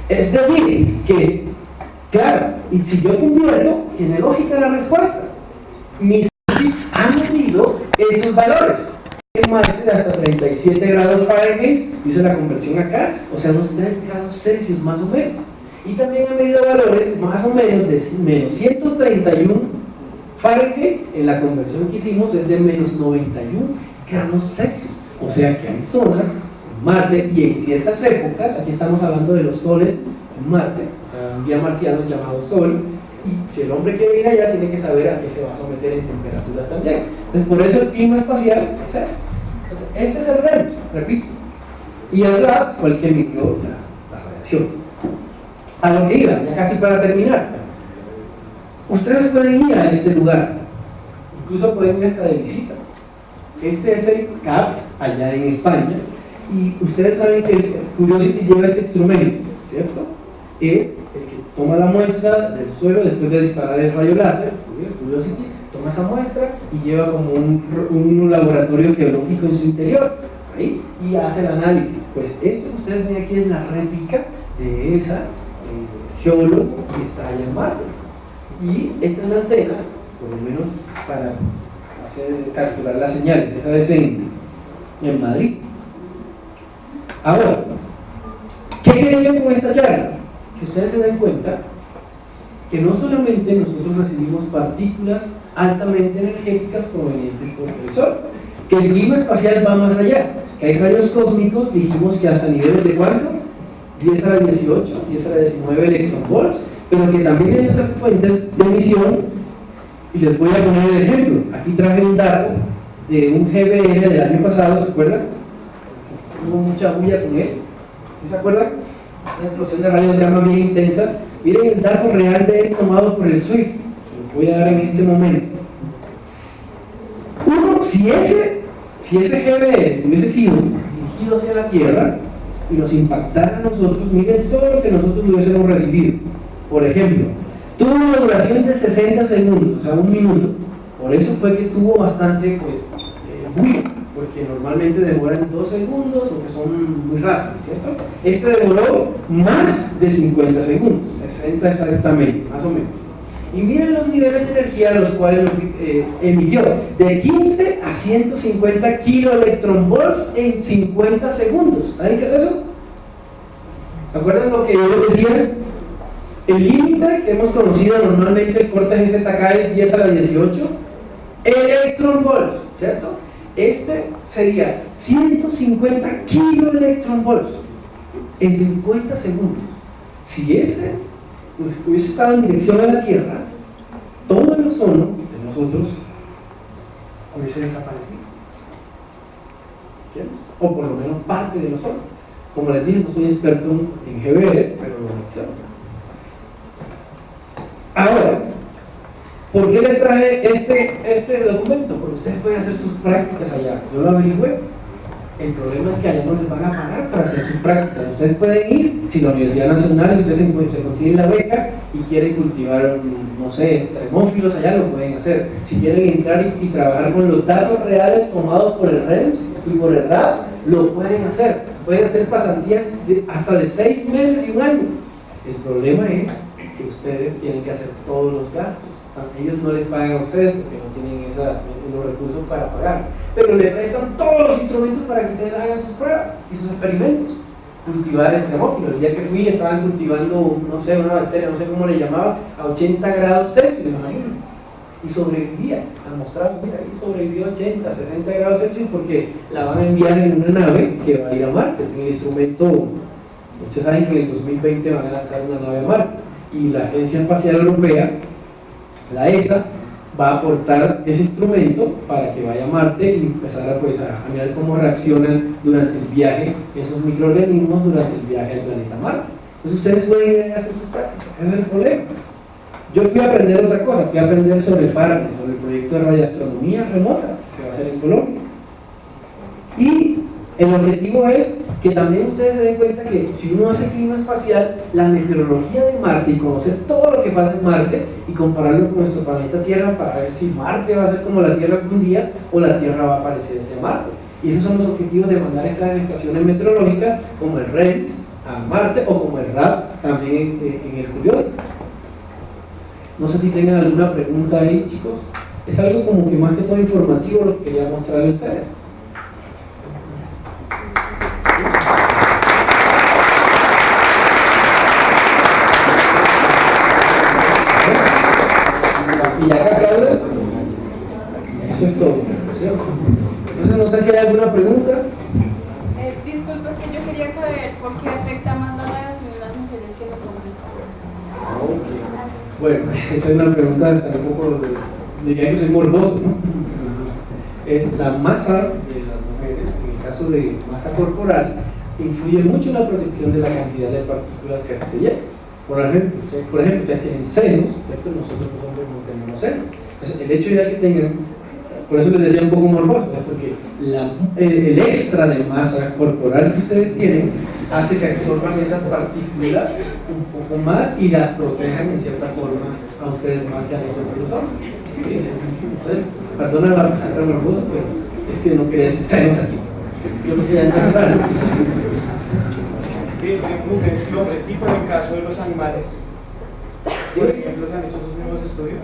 Es decir, que, claro, y si yo convierto, tiene lógica la respuesta. Mis han medido esos valores. En Marte de hasta 37 grados Fahrenheit, hice la conversión acá, o sea, unos 3 grados Celsius más o menos. Y también han medido valores más o menos de menos 131 Fahrenheit, en la conversión que hicimos es de menos 91 grados Celsius. O sea que hay zonas en Marte y en ciertas épocas, aquí estamos hablando de los soles en Marte, o sea, un día marciano llamado Sol, y si el hombre quiere ir allá tiene que saber a qué se va a someter en temperaturas también. Entonces por eso el clima espacial es eso. Entonces, este es el REM, repito. Y el RAD fue el que midió la radiación. A lo que iba, ya casi para terminar. Ustedes pueden ir a este lugar, incluso pueden ir hasta de visita. Este es el CAP, allá en España, y ustedes saben que el Curiosity lleva este instrumento, ¿cierto? Es el que toma la muestra del suelo después de disparar el rayo láser. El Curiosity toma esa muestra y lleva como un laboratorio geológico en su interior, ¿ahí? Y hace el análisis. Pues esto que ustedes ven aquí es la réplica de esa geólogo que está allá en Marte. Y esta es la antena, por lo menos para capturar las señales. Esa es en Madrid. Ahora, ¿qué quería yo con esta charla? Que ustedes se den cuenta que no solamente nosotros recibimos partículas altamente energéticas provenientes por el Sol, que el clima espacial va más allá, que hay rayos cósmicos, dijimos que hasta niveles de ¿cuánto? 10 a la 18, 10 a la 19 electronvolts, pero que también hay otras fuentes de emisión, y les voy a poner el ejemplo. Aquí traje un dato de un GBR del año pasado, ¿se acuerdan? Hubo mucha bulla con él, ¿sí se acuerdan? Una explosión de rayos gamma bien intensa. Miren el dato real de él tomado por el SWIFT, se los voy a dar en este momento. Uno, si ese GBR hubiese sido dirigido hacia la Tierra y nos impactara a nosotros, miren todo lo que nosotros hubiésemos recibido. Por ejemplo, tuvo una duración de 60 segundos, o sea, 1 minuto. Por eso fue que tuvo bastante, pues, bulla, porque normalmente demoran 2 segundos o que son muy rápidos, ¿cierto? Este demoró más de 50 segundos, 60 exactamente, más o menos. Y miren los niveles de energía a los cuales emitió, de 15 a 150 kiloelectronvolts en 50 segundos. ¿Saben qué es eso? ¿Se acuerdan lo que yo les decía? El límite que hemos conocido normalmente, el corte GZK es 10 a la 18 electronvolts, ¿cierto? Este sería 150 kiloelectronvolts en 50 segundos. Si ese hubiese estado en dirección a la Tierra, todo el ozono de nosotros hubiese desaparecido, ¿sí? O por lo menos parte del ozono. Como les dije, no soy experto en GBR, pero lo menciono. Ahora, ¿por qué les traje este documento? Porque ustedes pueden hacer sus prácticas allá. Yo lo averigüé. El problema es que allá no les van a pagar para hacer sus prácticas. Ustedes pueden ir, si la Universidad Nacional, ustedes se consiguen la beca y quieren cultivar, no sé, extremófilos, allá lo pueden hacer. Si quieren entrar y trabajar con los datos reales tomados por el REMS y por el RAD, lo pueden hacer. Pueden hacer pasantías hasta de 6 meses y 1 año. El problema es que ustedes tienen que hacer todos los gastos. Ellos no les pagan a ustedes porque no tienen los recursos para pagar, pero le prestan todos los instrumentos para que ustedes hagan sus pruebas y sus experimentos. Cultivar extremófilos. El día que fui estaban cultivando, no sé, una bacteria, no sé cómo le llamaba, a 80 grados Celsius, me imagino. Y sobrevivía, al mostrar, mira, ahí sobrevivió 80, 60 grados Celsius porque la van a enviar en una nave que va a ir a Marte. El instrumento, muchos saben que en el 2020 van a lanzar una nave a Marte y la Agencia Espacial Europea, la ESA, va a aportar ese instrumento para que vaya a Marte y empezar a mirar cómo reaccionan durante el viaje esos microorganismos durante el viaje al planeta Marte. Entonces ustedes pueden ir a hacer sus prácticas, ese es el problema. Yo fui a aprender otra cosa, fui a aprender sobre PARRE, sobre el proyecto de radioastronomía remota que se va a hacer en Colombia. Y el objetivo es que también ustedes se den cuenta que si uno hace clima espacial, la meteorología de Marte y conocer todo lo que pasa en Marte y compararlo con nuestro planeta Tierra para ver si Marte va a ser como la Tierra algún día o la Tierra va a parecerse a Marte. Y esos son los objetivos de mandar estas estaciones meteorológicas como el REMS a Marte o como el RAP también en el Curiosity. No sé si tengan alguna pregunta ahí, chicos. Es algo como que más que todo informativo lo que quería mostrarles a ustedes. Y ya que aplaudan, eso es todo. Entonces no sé si hay alguna pregunta. Disculpa, es que yo quería saber por qué afecta más la radiación en las mujeres que en los hombres. Okay. Bueno, esa es una pregunta un poco, diría que soy morboso, ¿no? La masa de las mujeres, en el caso de masa corporal, influye mucho en la protección de la cantidad de partículas que te llevan. Por ejemplo, ustedes tienen senos, ¿cierto? Nosotros los hombres no tenemos senos. Entonces, el hecho ya que tengan, por eso les decía un poco morboso, ¿no? Porque el extra de masa corporal que ustedes tienen hace que absorban esas partículas un poco más y las protejan en cierta forma a ustedes más que a nosotros los hombres. ¿Sí? Entonces, perdona la palabra morboso, pero es que no quería decir senos aquí. Yo creo que ya entrar. De mujeres y hombres, sí, pero en el caso de los animales, por ejemplo, ¿se han hecho esos mismos estudios?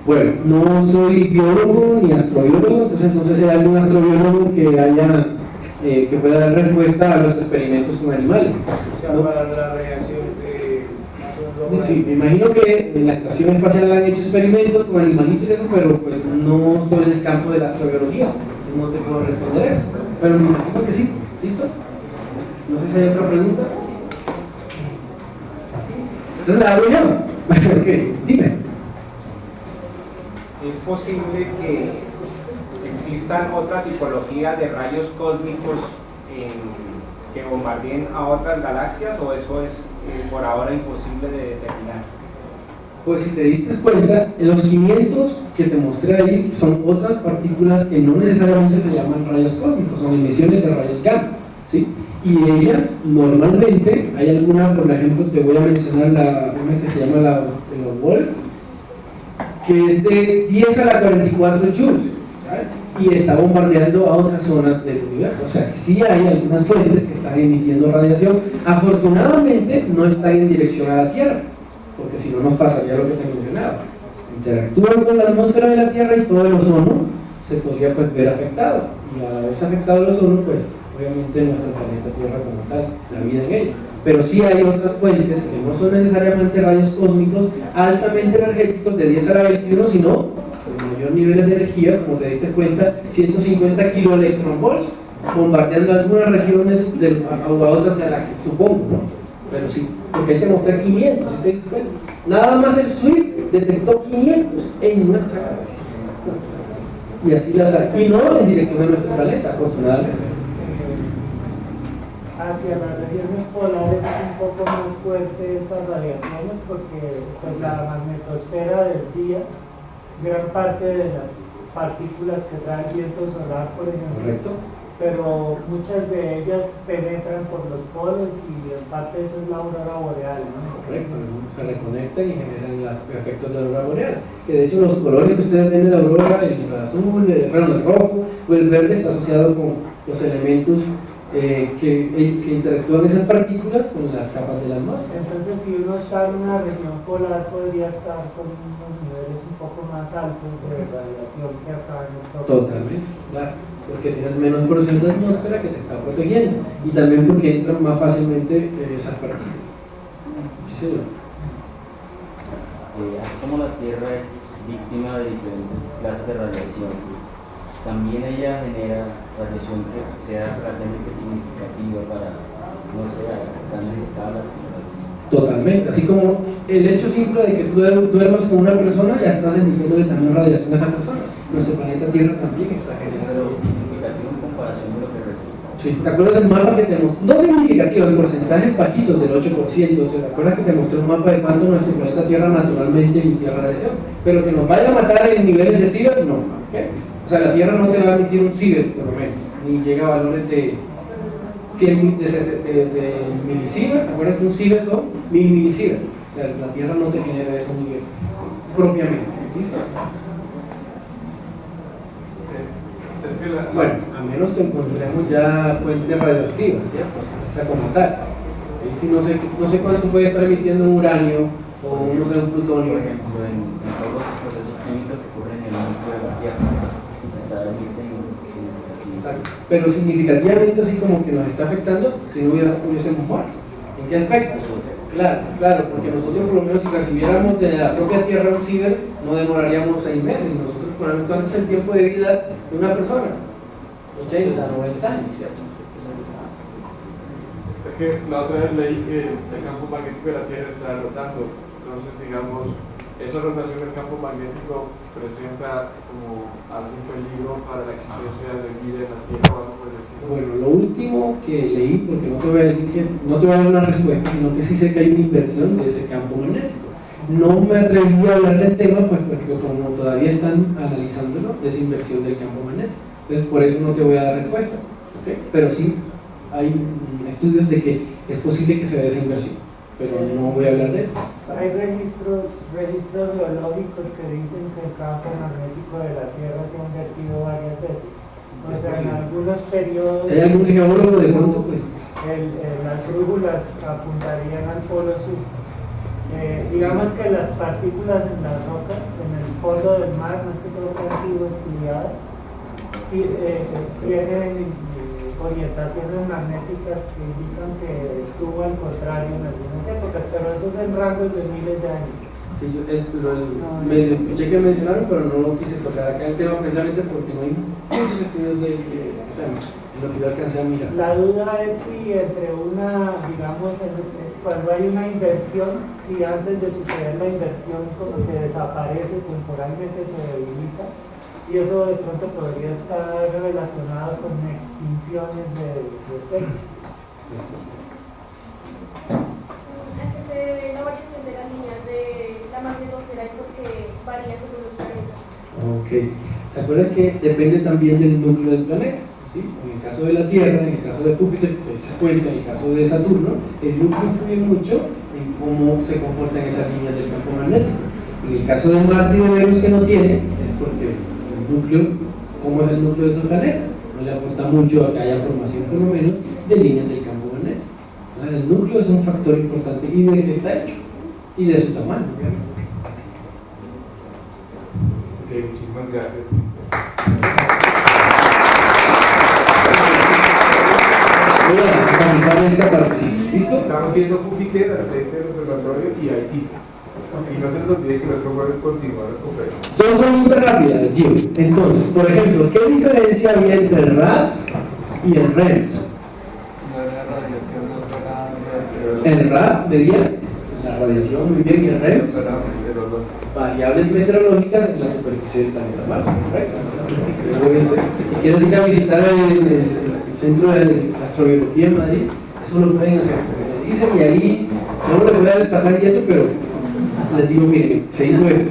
Bueno, no soy biólogo ni astrobiólogo, entonces no sé si hay algún astrobiólogo que haya que pueda dar respuesta a los experimentos con animales. O sea, ¿no? Para la radiación de... Sí, me imagino que en la estación espacial han hecho experimentos con animalitos y eso, pero pues no soy del campo de la astrobiología, no te puedo responder eso, pero me imagino que sí. ¿Listo? No sé si hay otra pregunta. Entonces la hago yo. Okay, dime. ¿Es posible que existan otra tipología de rayos cósmicos que bombardeen a otras galaxias o eso es por ahora imposible de determinar? Pues si te diste cuenta, los 500 que te mostré ahí son otras partículas que no necesariamente se llaman rayos cósmicos, son emisiones de rayos gamma, ¿sí? Y ellas normalmente, hay alguna, por ejemplo, te voy a mencionar una que se llama la Wolf, que es de 10 a la 44 joules, ¿sabes? Y está bombardeando a otras zonas del universo. O sea que sí hay algunas fuentes que están emitiendo radiación. Afortunadamente no están en dirección a la Tierra, porque si no nos pasaría lo que te mencionaba. Interactúan con la atmósfera de la Tierra y todo el ozono se podría pues ver afectado. Y a la vez afectado el ozono, pues obviamente nuestro planeta Tierra como tal, la vida en ella. Pero sí hay otras fuentes que no son necesariamente rayos cósmicos altamente energéticos de 10 a la 21, sino con mayor niveles de energía, como te diste cuenta, 150 kiloelectronvolts, bombardeando algunas regiones a otras galaxias, supongo, ¿no? Pero sí, porque ahí te mostré 500, ¿sí te diste cuenta? Nada más el SWIFT detectó 500 en nuestra galaxia. Y así las hay, y no en dirección de nuestro planeta, afortunadamente. Hacia las regiones polares es un poco más fuerte estas radiaciones porque pues, la magnetosfera del día, gran parte de las partículas que trae el viento solar, por ejemplo, correcto, pero muchas de ellas penetran por los polos y en parte eso es la aurora boreal, ¿no? Correcto, se reconectan y generan los efectos de la aurora boreal, que de hecho los colores que ustedes ven de la aurora, el azul, el rojo o el verde está asociado con los elementos que interactúan esas partículas con las capas de la atmósfera. Entonces, si uno está en una región polar, podría estar con unos niveles un poco más altos de radiación que acá en el trópico. Totalmente, claro, porque tienes menos porción de atmósfera que te está protegiendo y también porque entran más fácilmente esas partículas. Sí, señor. Así como la Tierra es víctima de diferentes clases de radiación, también ella genera radiación que sea relativamente significativa para, no sé, a grandes escalas. Totalmente, así como el hecho simple de que tú duermas con una persona, ya estás emitiendo también radiación a esa persona. Nuestro planeta Tierra también está generando. Pero significativo en comparación con lo que recibe. Sí, ¿te acuerdas el mapa que tenemos? No significativo, en porcentajes bajitos del 8%, o sea, ¿te acuerdas que te mostré un mapa de cuánto nuestro planeta Tierra naturalmente emitía radiación? Pero que nos vaya a matar en niveles de ciber, no. ¿Okay? O sea, la Tierra no te va a emitir un ciber, por lo menos, ni llega a valores de 100 de milisievert. ¿Se acuerdan que un ciber son 1000 milisievert? O sea, la Tierra no te genera ese nivel propiamente. ¿Listo? Bueno, a menos que encontremos ya fuentes radioactivas, ¿cierto? O sea, como tal. Ahí sí no sé cuánto puede estar emitiendo un uranio o no sé, un plutonio. Por ejemplo, en todos los procesos químicos que ocurren en el núcleo de la Tierra, Exacto. Pero significativamente así como que nos está afectando si no hubiésemos muerto. ¿En qué aspecto? Claro, porque nosotros por lo menos si recibiéramos de la propia Tierra un ciber, no demoraríamos 6 meses. Nosotros, por ejemplo, ¿cuánto es el tiempo de vida de una persona? 80, 90 años, ¿cierto? Es que la otra vez leí que el campo magnético de la Tierra está rotando. Entonces, digamos, esa rotación del campo magnético presenta como algún peligro para la existencia de vida en la Tierra o algo por el estilo. Bueno, lo último que leí, porque no te voy a decir que no te voy a dar una respuesta, sino que sí sé que hay una inversión de ese campo magnético. No me atreví a hablar del tema, pues porque como todavía están analizándolo, esa inversión del campo magnético. Entonces, por eso no te voy a dar respuesta. ¿Okay? Pero sí hay estudios de que es posible que se dé esa inversión, pero no voy a hablar de eso. Hay registros geológicos que dicen que el campo magnético de la Tierra se ha invertido varias veces. O sea, en algunos periodos. Si hay algún geólogo de pronto, pues. Las brújulas apuntarían al polo sur. Digamos que las partículas en las rocas, en el fondo del mar, más que todo que han sido estudiadas, tienen orientaciones magnéticas que indican que estuvo al contrario en algunas épocas, pero eso es en rangos de miles de años. Sí, me escuché que mencionaron, pero no lo quise tocar acá el tema precisamente porque no hay muchos estudios de lo que yo alcancé a mirar. La duda es si entre digamos, cuando hay una inversión, si antes de suceder la inversión como que desaparece temporalmente, se debilita, y eso de pronto podría estar relacionado con extinciones de especies. La variación de las líneas de la magnetosfera y porque varía según los planetas. Ok. ¿Te acuerdas que depende también del núcleo del planeta? ¿Sí? En el caso de la Tierra, en el caso de Júpiter, se cuenta, en el caso de Saturno, el núcleo influye mucho en cómo se comportan esas líneas del campo magnético. En el caso de Marte y de Venus, que no tiene, es porque el núcleo, ¿cómo es el núcleo de esos planetas? No le aporta mucho a que haya formación, por lo menos, de líneas del campo magnético. Entonces, el núcleo es un factor importante y de qué está hecho y de su tamaño. ¿Sí? Ok, muchísimas gracias. Voy a comentar esta parte. ¿Listo? Estamos viendo Júpiter al frente del observatorio y Haití. Y no se nos olvide que nuestro jueves continúa la conferencia. Dos preguntas rápidas, Gio. Entonces, por ejemplo, ¿qué diferencia había entre el RAT y el REMS? El RAT medía la radiación, muy bien, y el REMS variables meteorológicas en la superficie del planeta Marte, correcto. Si quieres ir a visitar el Centro de Astrobiología en Madrid, eso lo pueden hacer, porque me dicen, y ahí no le voy a pasar y eso, pero les digo, miren, se hizo esto.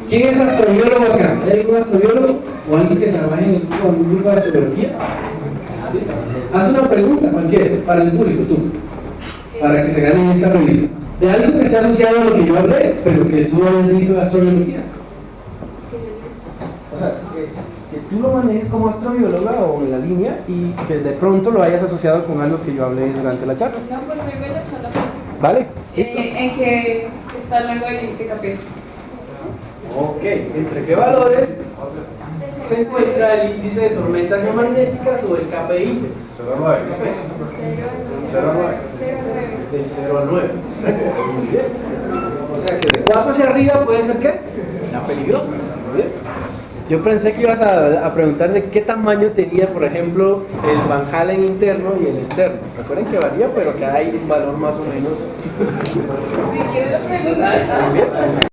¿Quién es astrobiólogo acá? ¿Hay algún astrobiólogo o alguien que trabaje en un grupo de astrobiología? ¿Sí? Haz una pregunta cualquiera, para el público, tú, para que se ganen esta revista, de algo que esté asociado a lo que yo hablé, pero que tú hayas visto de astrobiología. O sea, que tú tú lo manejes como astrobióloga o en la línea y que de pronto lo hayas asociado con algo que yo hablé durante la charla. No, pues oigo la charla. ¿Vale? ¿Listo? ¿En qué está el rango de capítulo? Ok, ¿entre qué valores se encuentra el índice de tormentas geomagnéticas o el KPI index? 0,9. 0,9. Del 0 al 9. Muy bien. O sea que de 4 hacia arriba puede ser ¿qué? La peligrosa. Muy bien. Yo pensé que ibas a preguntar de qué tamaño tenía, por ejemplo, el Van Halen interno y el externo. Recuerden que varía, pero que hay un valor más o menos. Si quieres preguntar.